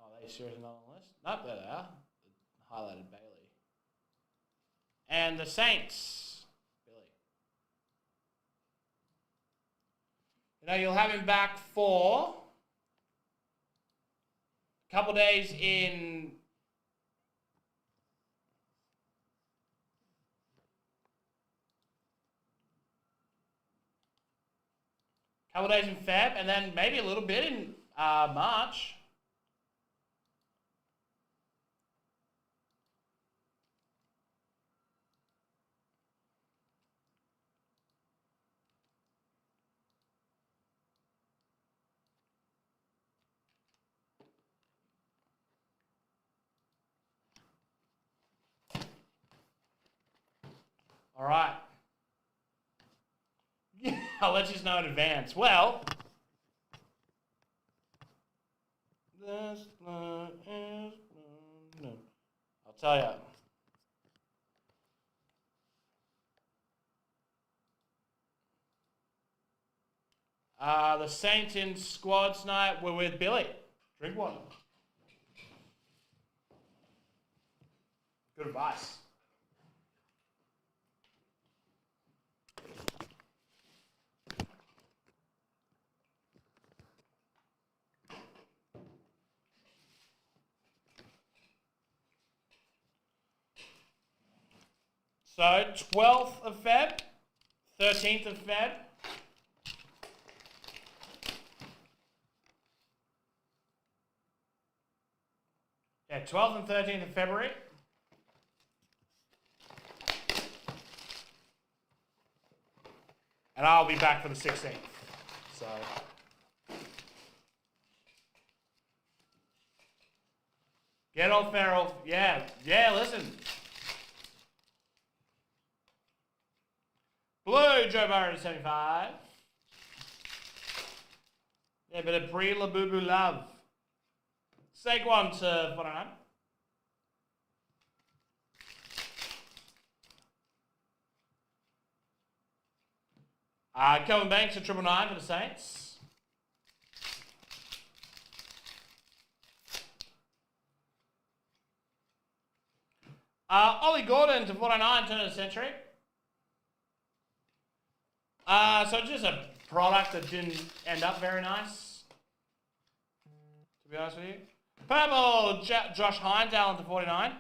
Oh, they seriously not on the list? Nope, there they are. Highlighted Bailey. And the Saints. Billy. You know, you'll have him back for a couple days in Feb, and then maybe a little bit in March. All right. I'll let you know in advance. Well, this is I'll tell you. The Saints in squads night were with Billy. Drink water. Good advice. So 12th of Feb, 13th of Feb. Yeah, 12th and 13th of February. And I'll be back for the 16th. So get old Farrell. Yeah, listen. Blue, Joe Burrow to 75. Yeah, bit of Brie LaBoo love. Saquon to 49. Kelvin Banks to 999 for the Saints. Ollie Gordon to 49, turn of the century. So just a product that didn't end up very nice, to be honest with you. Purple, Josh Hines, Allen to 49.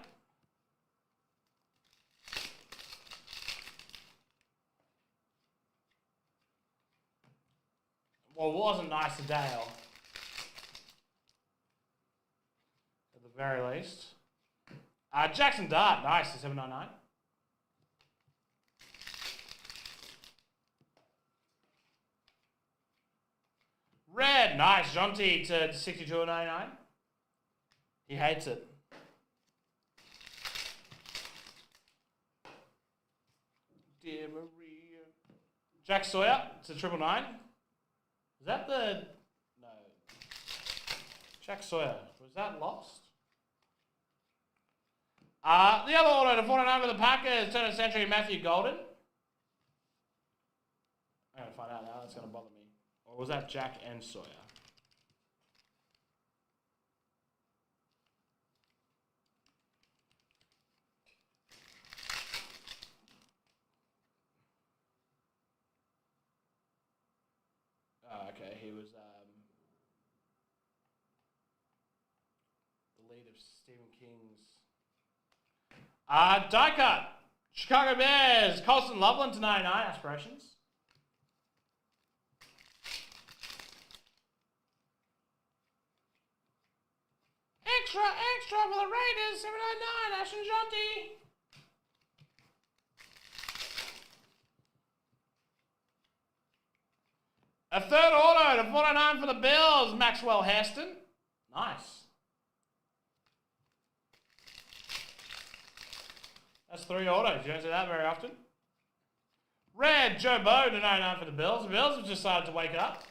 Well, it wasn't nice to Dale. the very least. Jackson Dart, nice to 799. Red, nice. Jonty to 62.99. He hates it. Dear Maria. Jack Sawyer to 999. Is that the... No. Jack Sawyer. Was that lost? The other order to 49 for the Packers, turn of century, Matthew Golden. I'm going to find out now. That's going to bother me. Or was that Jack and Sawyer? Oh, okay. He was the lead of Stephen King's. Die cut. Chicago Bears, Colston Loveland to 99, aspirations. Extra for the Raiders, 799, Ashton Jonty. A third auto to 49 for the Bills, Maxwell Heston. Nice. That's 3 autos. You don't see that very often. Red, Joe Bo to 99 for the Bills. The Bills have decided to wake up.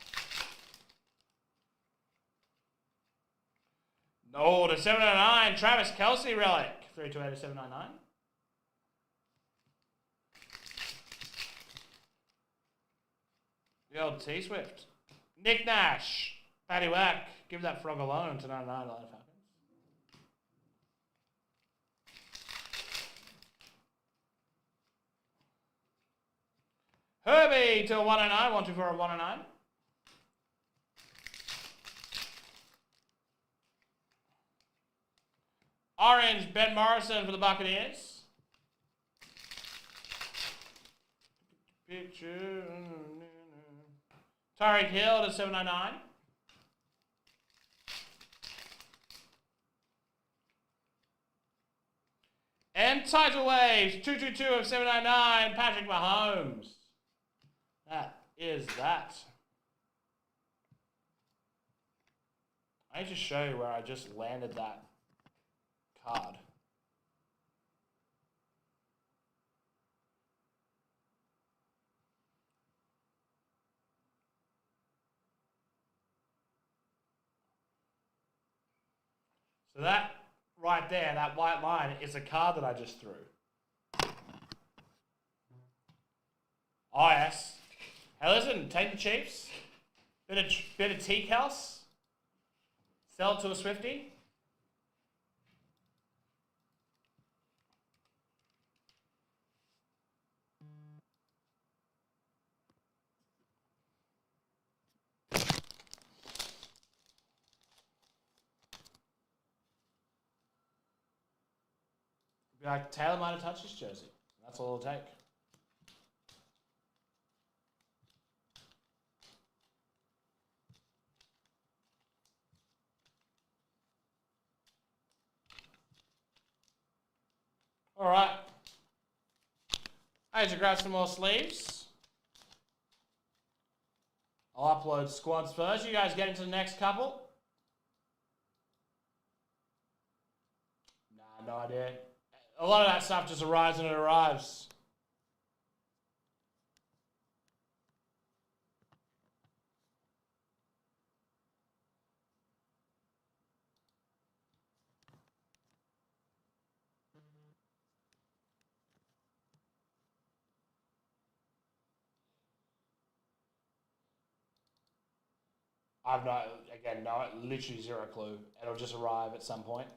No, to 799, Travis Kelce relic. 328 to 799. The old T-Swift. Nick Nash. Paddy Wack. Give that frog alone to 99 Atlanta Falcons. Herbie to 109. 124 of 109. Orange, Ben Morrison for the Buccaneers. Picture. Tyreek Hill to 799. And Tidal Waves, 222 of 799, Patrick Mahomes. That is that. I need to show you where I just landed that card. So that right there, that white line, is a card that I just threw. Oh, yes. Hey, listen, take the Chiefs. Bit of teak house. Sell it to a Swiftie. Be like, Taylor might have touched his jersey. That's all it'll take. All right. I need to grab some more sleeves. I'll upload squads first. You guys get into the next couple? Nah, no idea. A lot of that stuff just arrives when it arrives. I've literally zero clue. It'll just arrive at some point.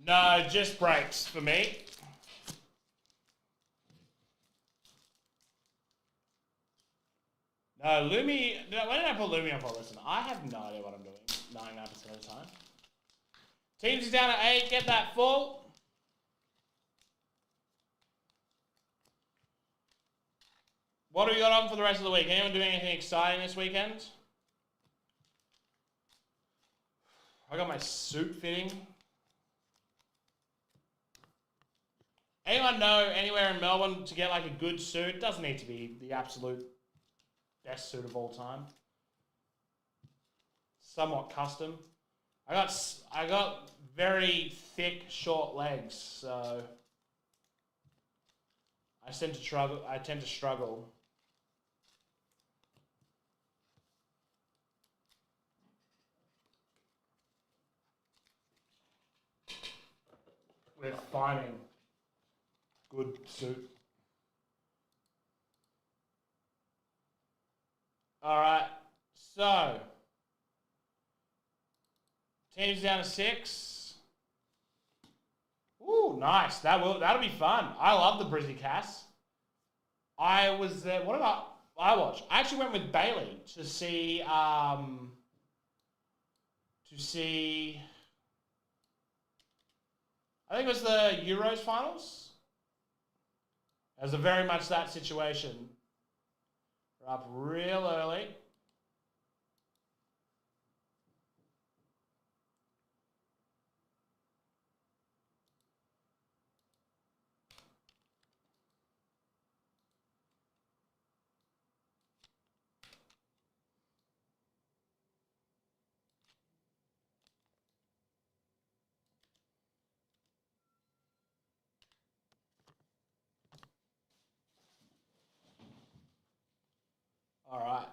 No, just breaks for me. No, Lumi. No, why did I put Lumi on for? Listen, I have no idea what I'm doing 99% of the time. Teams is down at 8. Get that full. What do we got on for the rest of the week? Anyone doing anything exciting this weekend? I got my suit fitting. Anyone know anywhere in Melbourne to get like a good suit? Doesn't need to be the absolute best suit of all time. Somewhat custom. I got very thick, short legs, so I tend to struggle. With finding good suit. All right, so teams down to 6. Ooh, nice. That'll be fun. I love the Brizzy Cass. I was there. What about I watched? I actually went with Bailey to see. I think it was the Euros finals. It was a very much that situation. We're up real early. All right.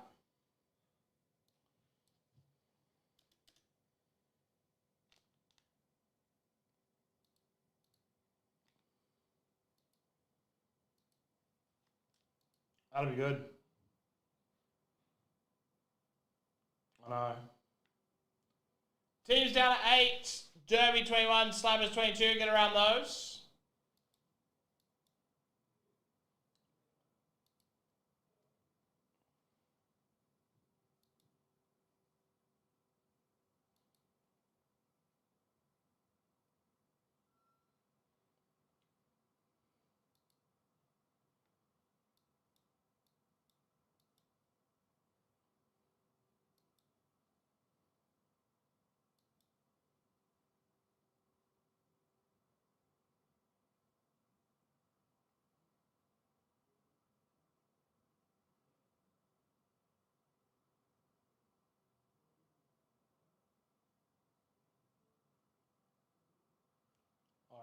That'll be good. I know. Teams down at 8. Derby 21. Slammers 22. Get around those.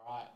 All right.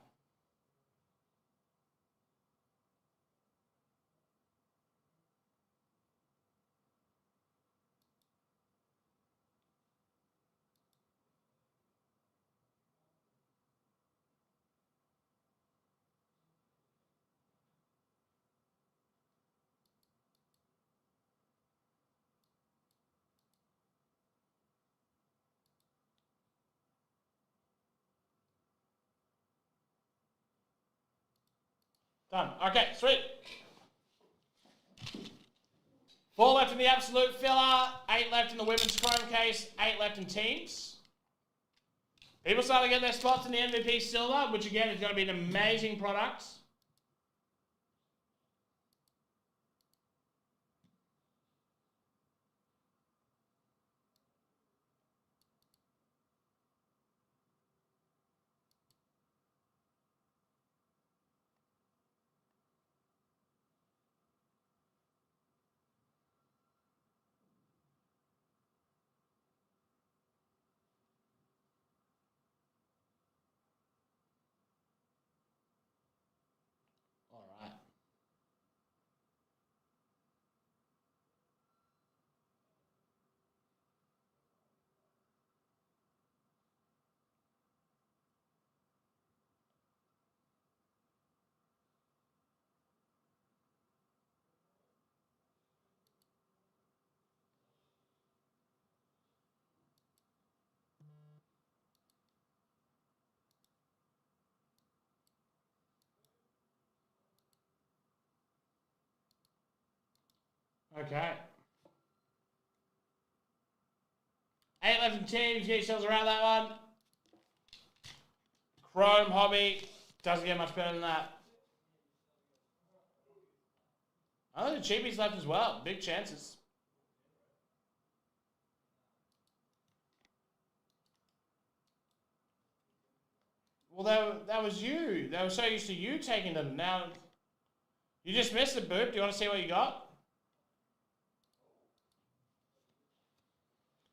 Done. Okay, sweet. 4 left in the absolute filler. 8 left in the women's chrome case. 8 left in teams. People starting to get their spots in the MVP silver, which again is going to be an amazing product. Okay. 8 left in teams. Get yourselves around that one. Chrome Hobby. Doesn't get much better than that. Oh, the cheapies left as well. Big chances. Well, that was you. They were so used to you taking them. Now, you just missed it, Boop. Do you want to see what you got?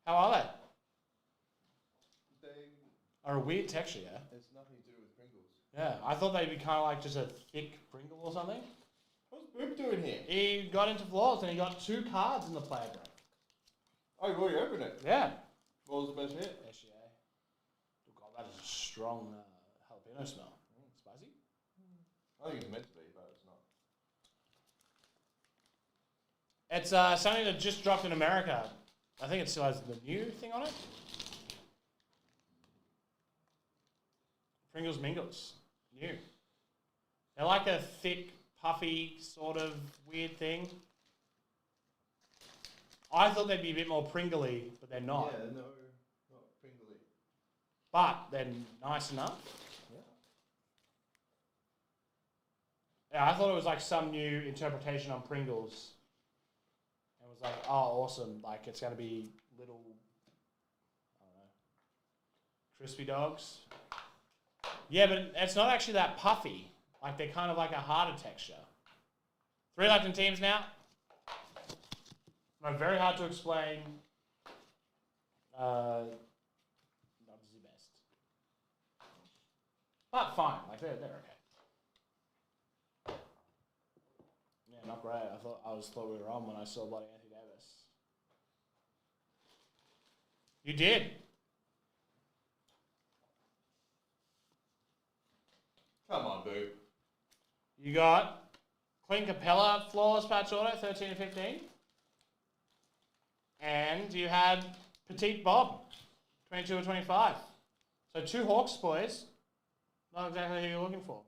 How are they? They. Are a weird texture, yeah? It's nothing to do with Pringles. Yeah, I thought they'd be kind of like just a thick Pringle or something. What's Boop doing here? He got into Floors and he got 2 cards in the player break. Oh, you've already opened it. Yeah. What was the best hit? SGA. Oh God, that is a strong jalapeno smell. Spicy? I think it's meant to be, but it's not. It's something that just dropped in America. I think it still has the new thing on it. Pringles Mingles. New. They're like a thick, puffy, sort of weird thing. I thought they'd be a bit more Pringly, but they're not. Yeah, no, not Pringly. But they're nice enough. Yeah. Yeah, I thought it was like some new interpretation on Pringles. And was like, oh, awesome. Like, it's going to be little, I don't know, crispy dogs. Yeah, but it's not actually that puffy. Like, they're kind of like a harder texture. 3 left in teams now. Very hard to explain. Not as the best. But fine. Like, they're okay. Yeah, not great. I thought we were on when I saw bloody Anthony Davis. You did. Come on, Boop. You got Clint Capella, flawless patch auto, 13 to 15. And you had Petite Bob, 22 or 25. So 2 Hawks boys. Not exactly who you're looking for.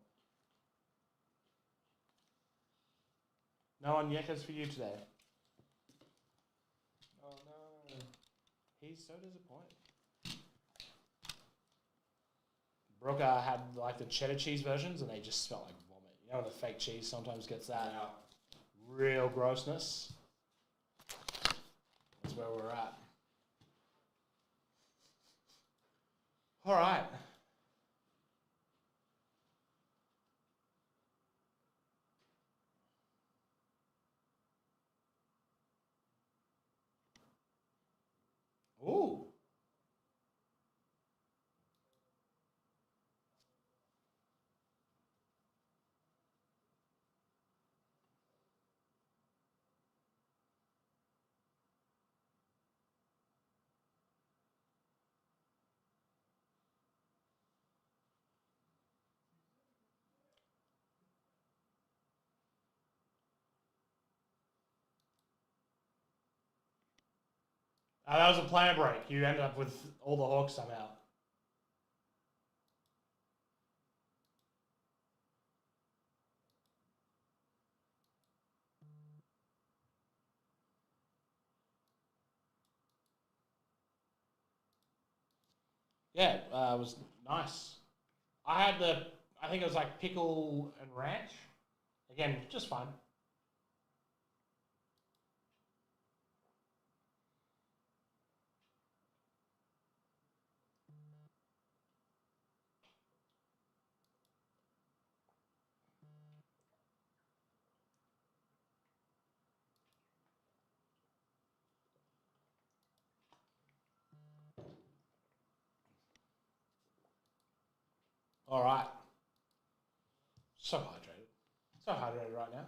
No Onyeka's for you today. Oh no. He's so disappointed. Brooker had like the cheddar cheese versions and they just smell like vomit. You know, the fake cheese sometimes gets that real grossness. That's where we're at. All right. Ooh. That was a player break. You ended up with all the Hawks somehow. Yeah, it was nice. I think it was like pickle and ranch. Again, just fun. All right. So hydrated. So hydrated right now.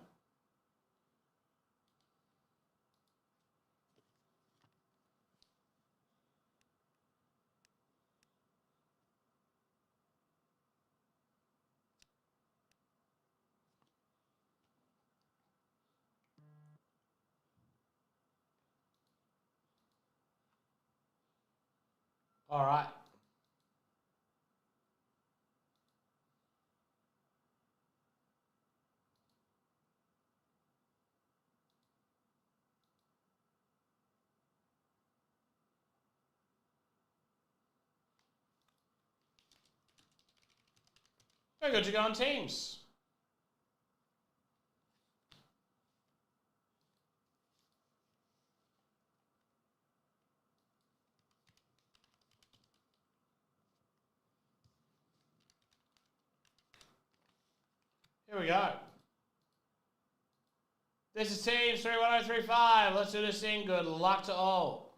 All right. We're good to go on teams. Here we go. This is Teams 31035. Let's do this thing. Good luck to all.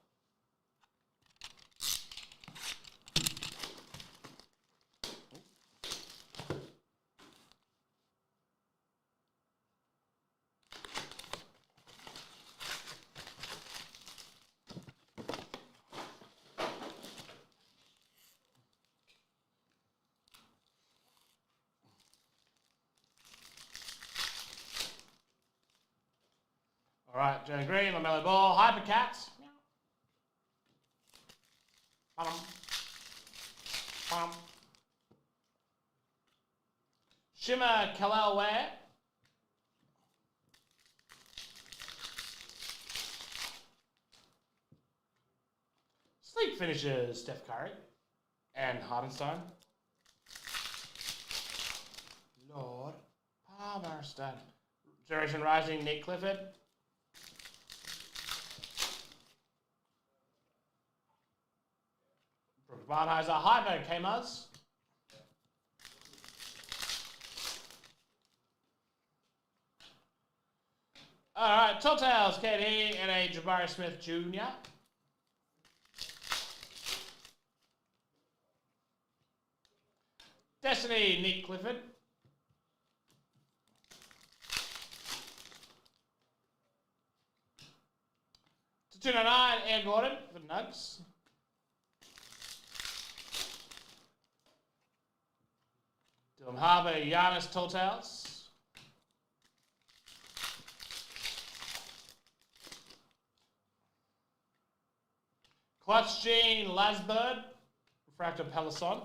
All right, Jenny Green, LaMelo Ball, Hypercat. Shimmer, Kalal Ware. Sleep finishes, Steph Curry and Hardenstein. Lord Palmerston. Generation Rising, Nick Clifford. Barnheiser, Hyper, K-Muzz. All right, Telltales, KD, and a Jabari Smith Jr. Destiny, Nick Clifford. To 209, Air Gordon for Nugs. Dylan Harbour, Giannis, Telltales. Clutch Gene, Lasbird, Refractor Peloson.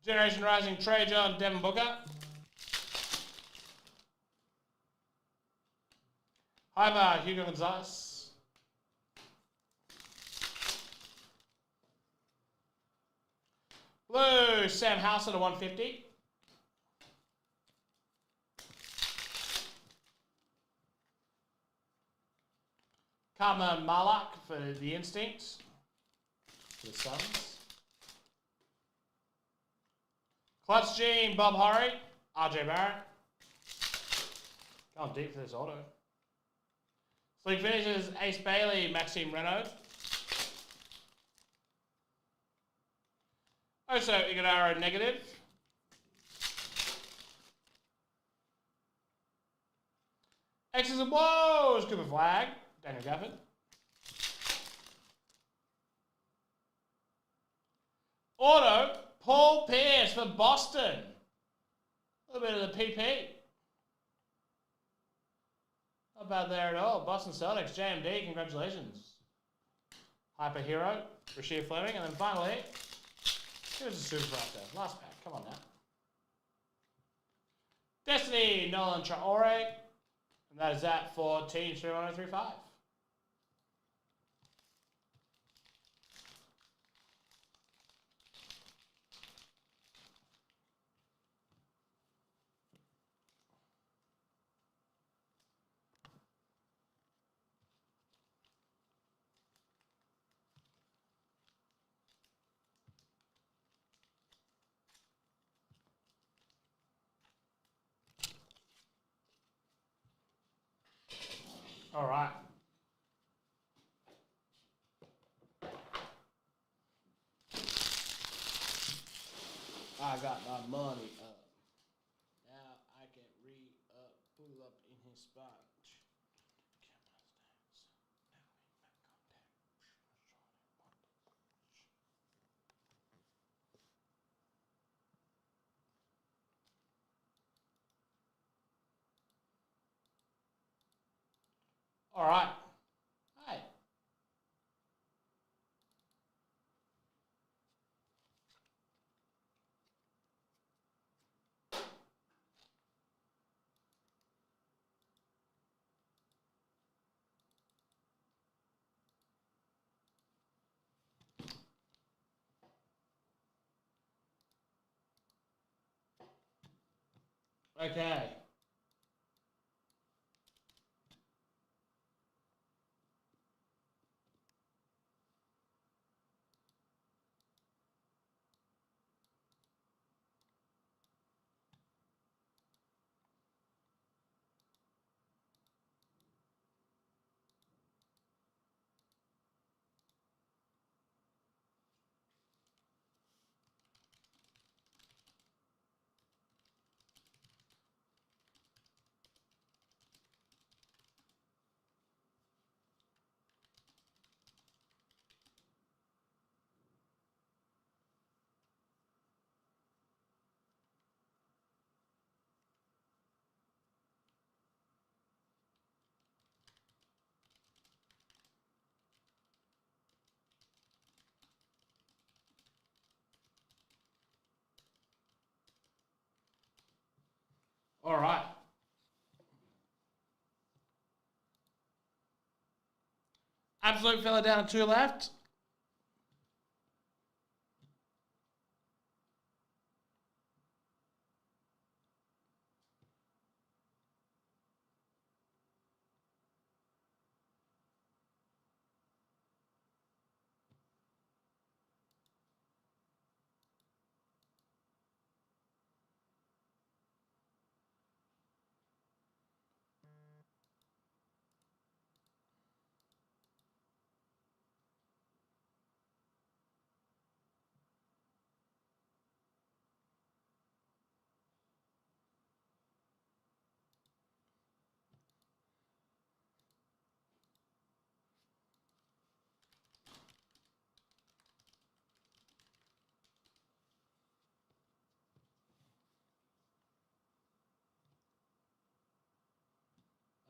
Generation Rising, Trey John, Devin Booker. Hyper, Hugo Gonzalez. Blue, Sam House at a 150. Karma Malak for the Instinct. For the Suns. Clutch Gene, Bob Horry. RJ Barrett. Going deep for this auto. Sleek finishes, Ace Bailey, Maxime Renaud. Also, Iguodala negative. X's and Woes, Cooper Flag, Daniel Gafford. Auto, Paul Pierce for Boston. A little bit of the PP. Not bad there at all. Boston Celtics, JMD, congratulations. Hyper Hero, Rasheed Fleming, and then finally, here's a Super Raptor. Last pack, come on now. Destiny, Nolan Traore. And that is that for Team 31035. All right. I got my money up. Now I can pull up in his spot. All right. Hi. Okay. All right. Absolute fella down to 2 left.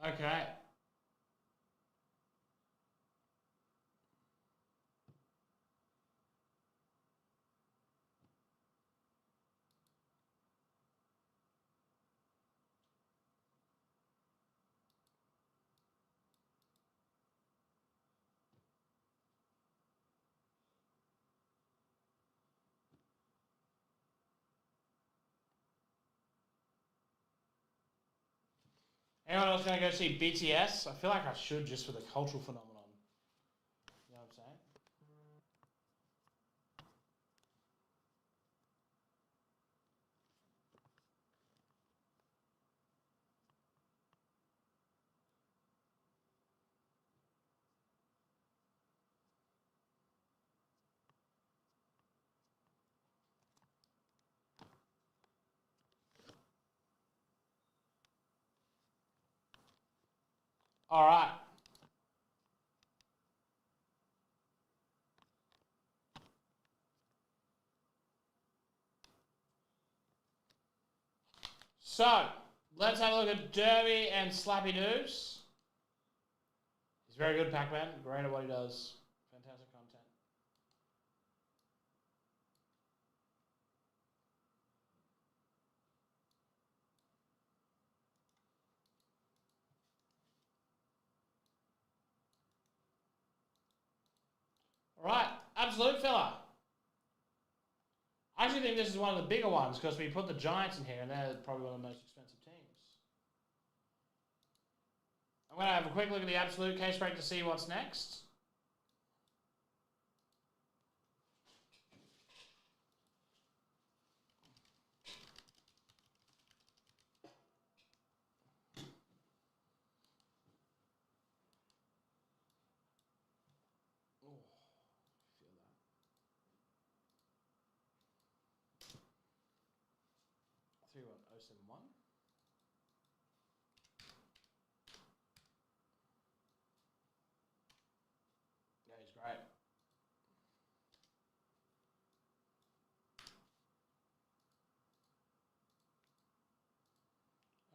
Okay. Anyone else going to go see BTS? I feel like I should just for the cultural phenomenon. You know what I'm saying? All right. So, let's have a look at Derby and Slappy Doos. He's very good, Pac-Man. Great at what he does. Fantastic content. All right. Absolute fella. I actually think this is one of the bigger ones because we put the Giants in here and they're probably one of the most expensive teams. I'm going to have a quick look at the absolute case break to see what's next. Oh, feel that. I'll tell you what, 071. Yeah, he's great.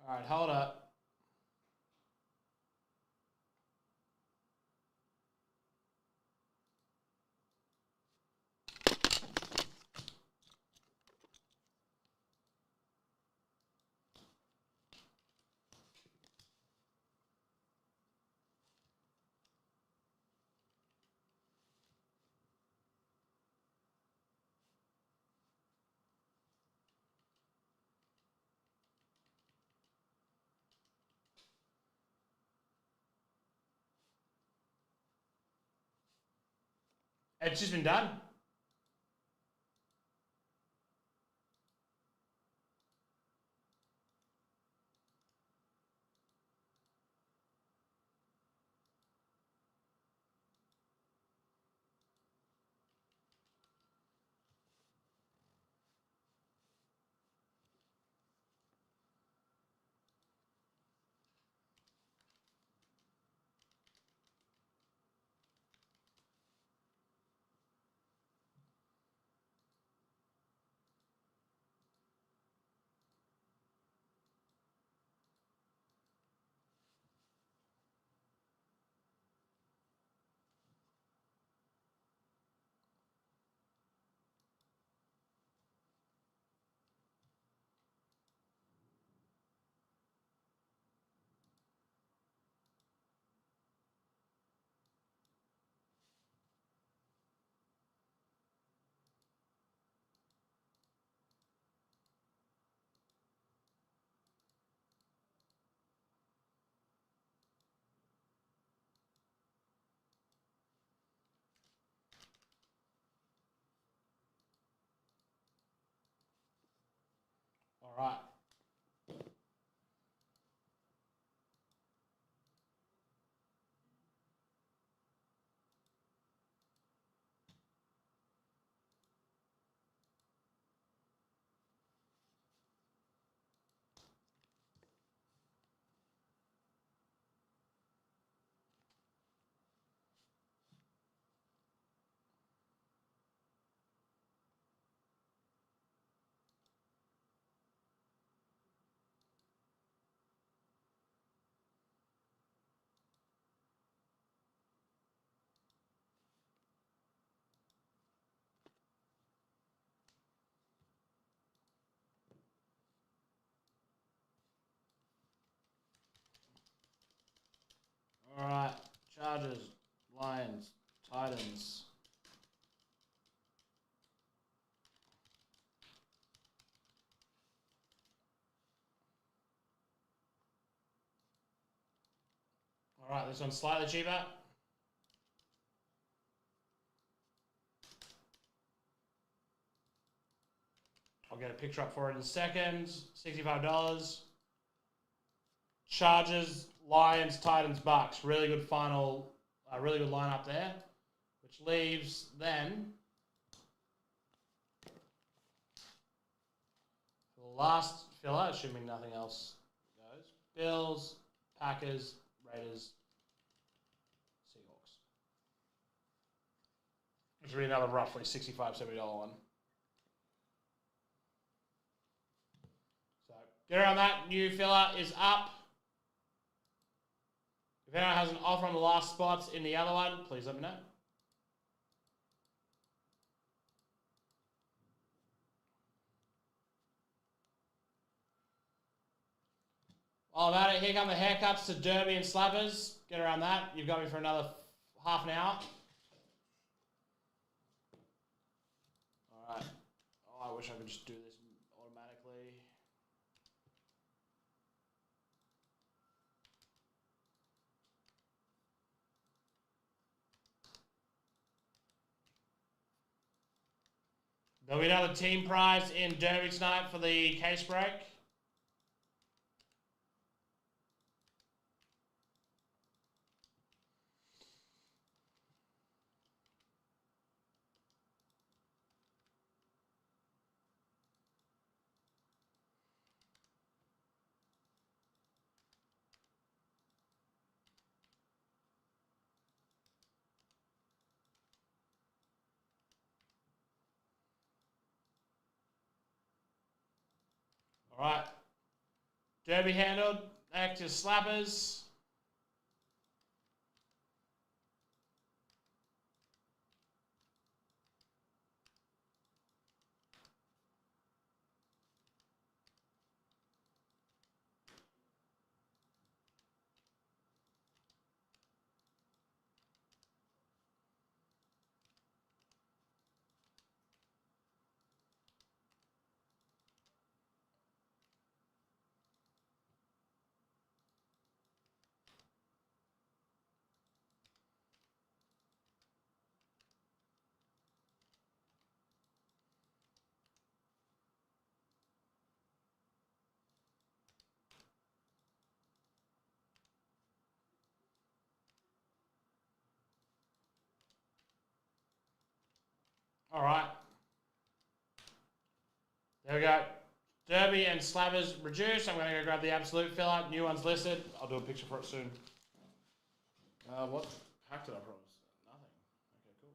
All right, hold up. It's just been done. All right. All right. Chargers, Lions, Titans. All right, this one's slightly cheaper. I'll get a picture up for it in a second. $65. Chargers, Lions, Titans, Bucks. Really good final, really good lineup there. Which leaves then for the last filler, assuming nothing else goes. Bills, Packers, Raiders, Seahawks. It's really another roughly $65, $70 one. So get around that. New filler is up. If anyone has an offer on the last spots in the other one, please let me know. While I'm at it, here come the haircuts to Derby and Slappers. Get around that. You've got me for another half an hour. Alright. Oh, I wish I could just do this automatically. There'll be another team prize in Derby tonight for the case break. Alright. Derby handled. Back to Slappers. All right. There we go. Derby and Slabbers reduced. I'm going to go grab the absolute filler. New one's listed. I'll do a picture for it soon. What pack did I promise? Nothing. Okay, cool.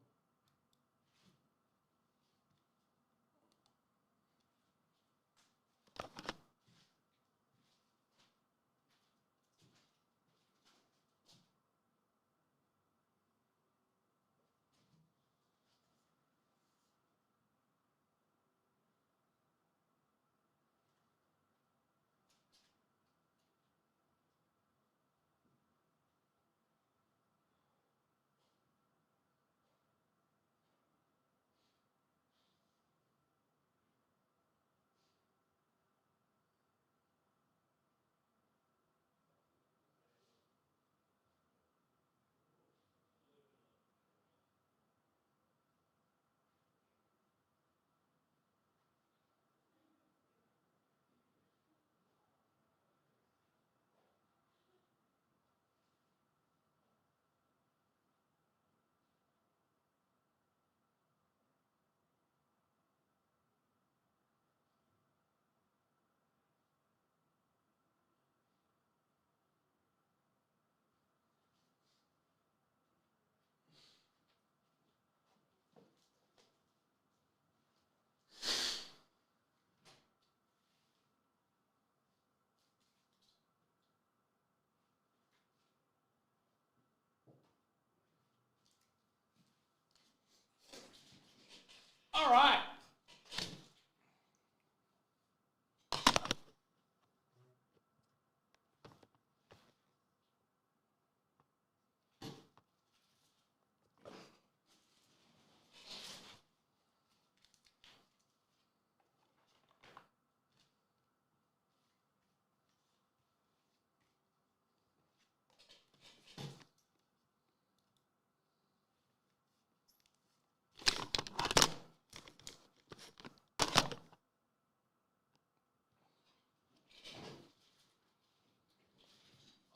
All right.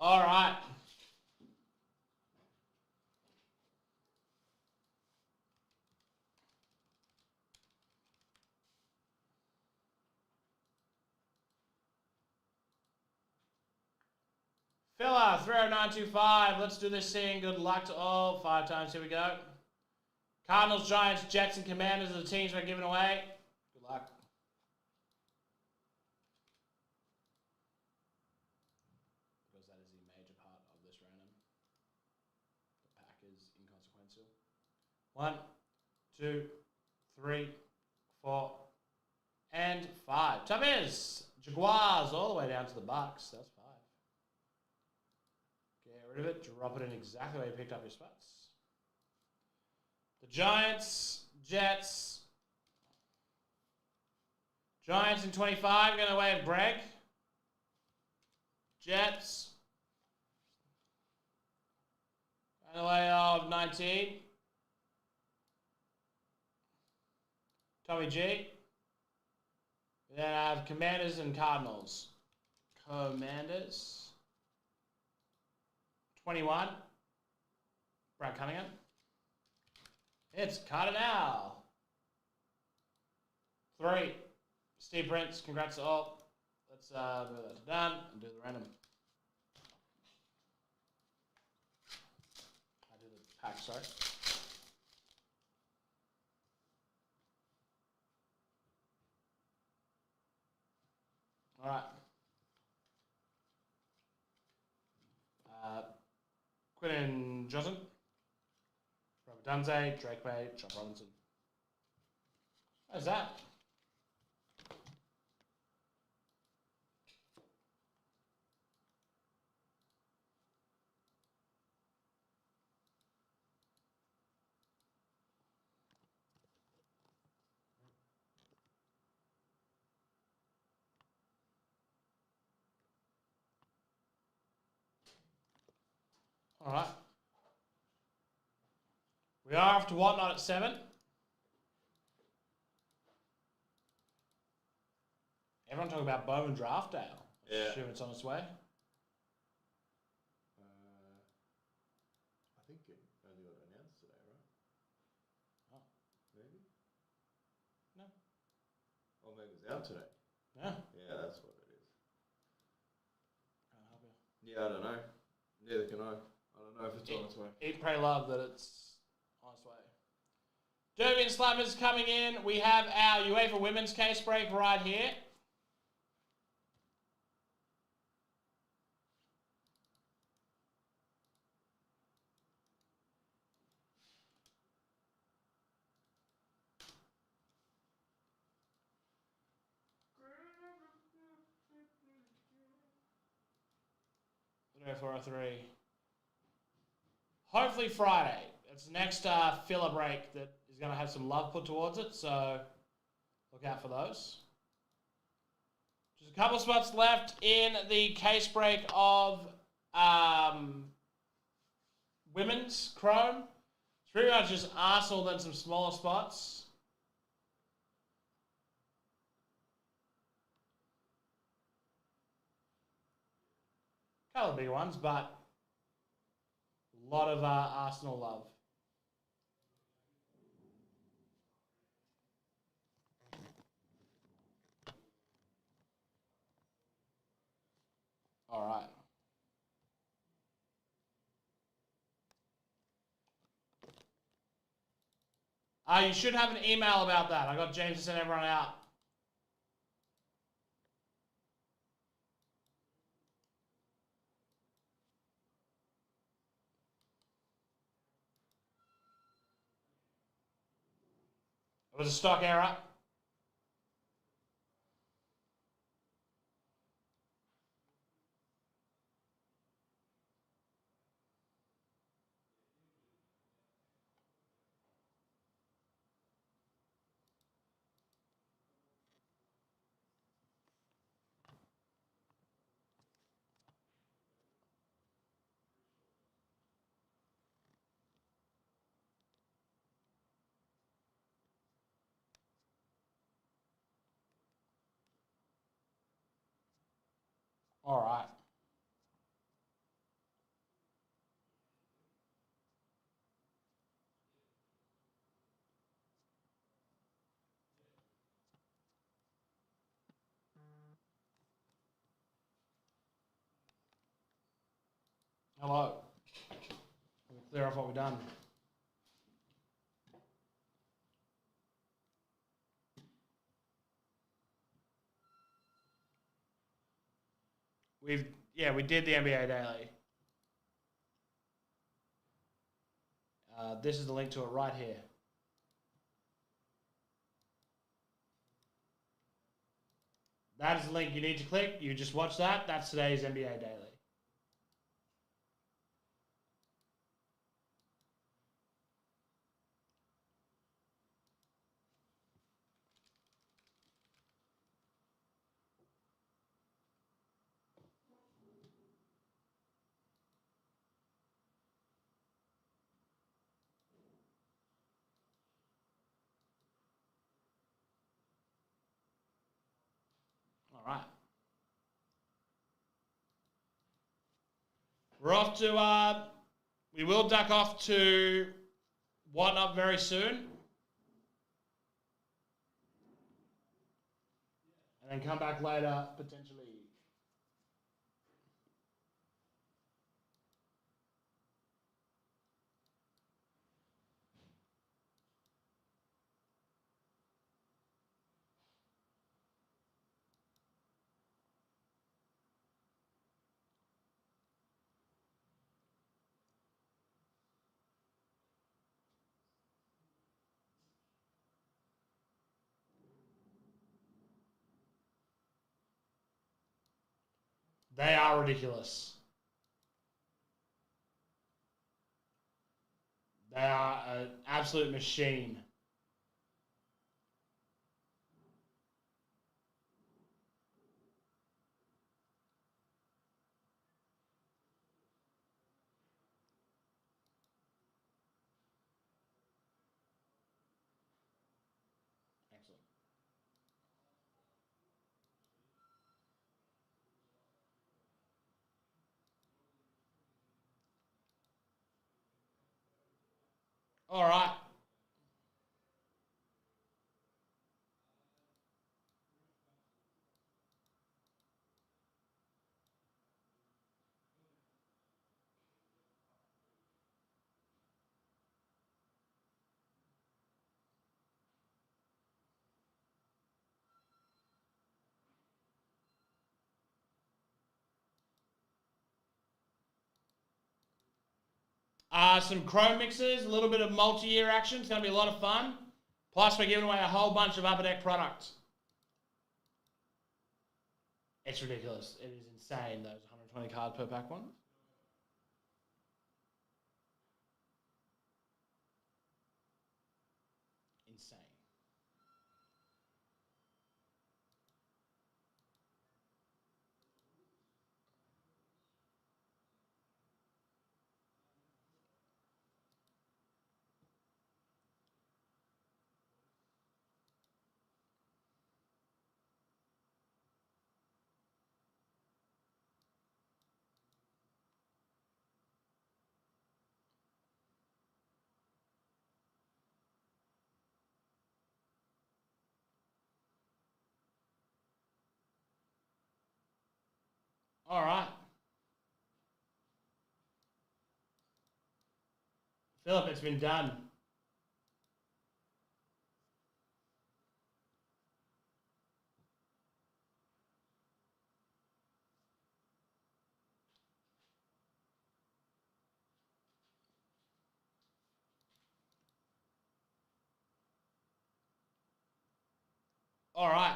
All right. Filler, 30925. Let's do this thing. Good luck to all. 5 times. Here we go. Cardinals, Giants, Jets, and Commanders are the teams we're giving away. Good luck. Because that is the major part of this random. The pack is inconsequential. 1, 2, 3, 4, and 5. Top is Jaguars all the way down to the Bucks. That's 5. Get rid of it. Drop it in exactly where you picked up your spots. The Giants, Jets. Giants in 25, going away with Bragg. Jets. Going away of 19. Tommy G. Then I have Commanders and Cardinals. Commanders. 21. Brad Cunningham. It's Cardinal. 3. Steve Prince. Congrats to all. Let's move that to done and do the random. I do the pack, sorry. All right. Quentin Johnson, Robert Dunze, Drake Bay, John Robinson. How's that? All right. We are off to Whatnot at 7. Everyone talking about Bowman Draft Day. Yeah. Assume it's on its way. I think it only got announced today, right? Oh. Maybe? No. Oh, Megan's out today. Yeah. Yeah, that's what it is. Can't help you. Yeah, I don't know. Neither can I. I don't know if it's on its way. Eat, pray, love that it's on its way. Derby and Slappers coming in. We have our UEFA Women's case break right here. Go 403. Hopefully Friday. It's the next filler break that is going to have some love put towards it, so look out for those. Just a couple of spots left in the case break of women's Chrome. It's pretty much just Arsenal then some smaller spots. A couple of big ones, but a lot of Arsenal love. All right. You should have an email about that. I got James to send everyone out. It was a stock error. All right. Hello. We'll clear off what we've done. We did the NBA Daily. This is the link to it right here. That is the link you need to click. You just watch that. That's today's NBA Daily. All right. We're off to, we will duck off to Whatnot very soon. And then come back later, potentially. They are ridiculous. They are an absolute machine. Excellent. All right. Some chrome mixes, a little bit of multi-year action. It's going to be a lot of fun. Plus, we're giving away a whole bunch of Upper Deck products. It's ridiculous. It is insane, those 120 cards per pack ones. Insane. All right. Philip, it's been done. All right.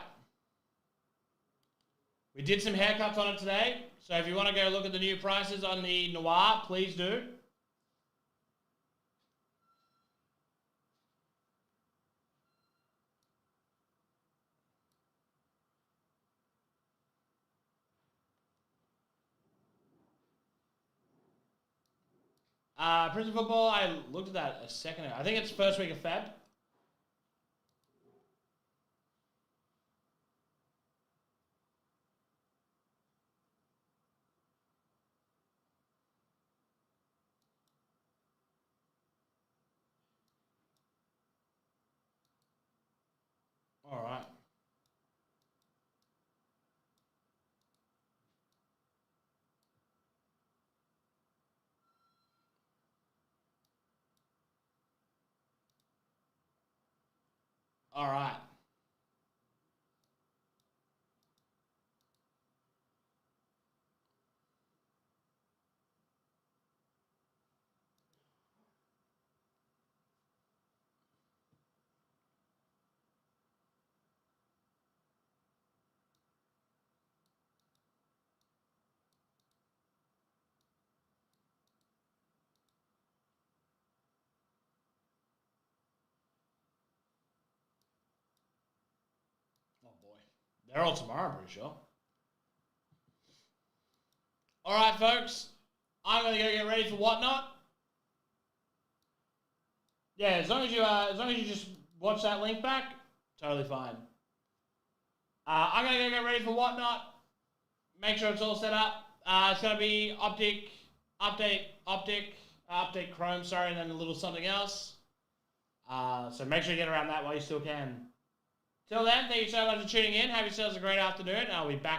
We did some haircuts on it today, so if you want to go look at the new prices on the Noir, please do. Prison Football, I looked at that a second ago. I think it's first week of Feb. All right. All right. Oh boy. They're all tomorrow, I'm pretty sure. All right, folks. I'm gonna go get ready for Whatnot. Yeah, as long as you just watch that link back, totally fine. I'm gonna go get ready for Whatnot. Make sure it's all set up. It's gonna be update Chrome, sorry, and then a little something else. So make sure you get around that while you still can. Till then, thank you so much for tuning in. Have yourselves a great afternoon. I'll be back.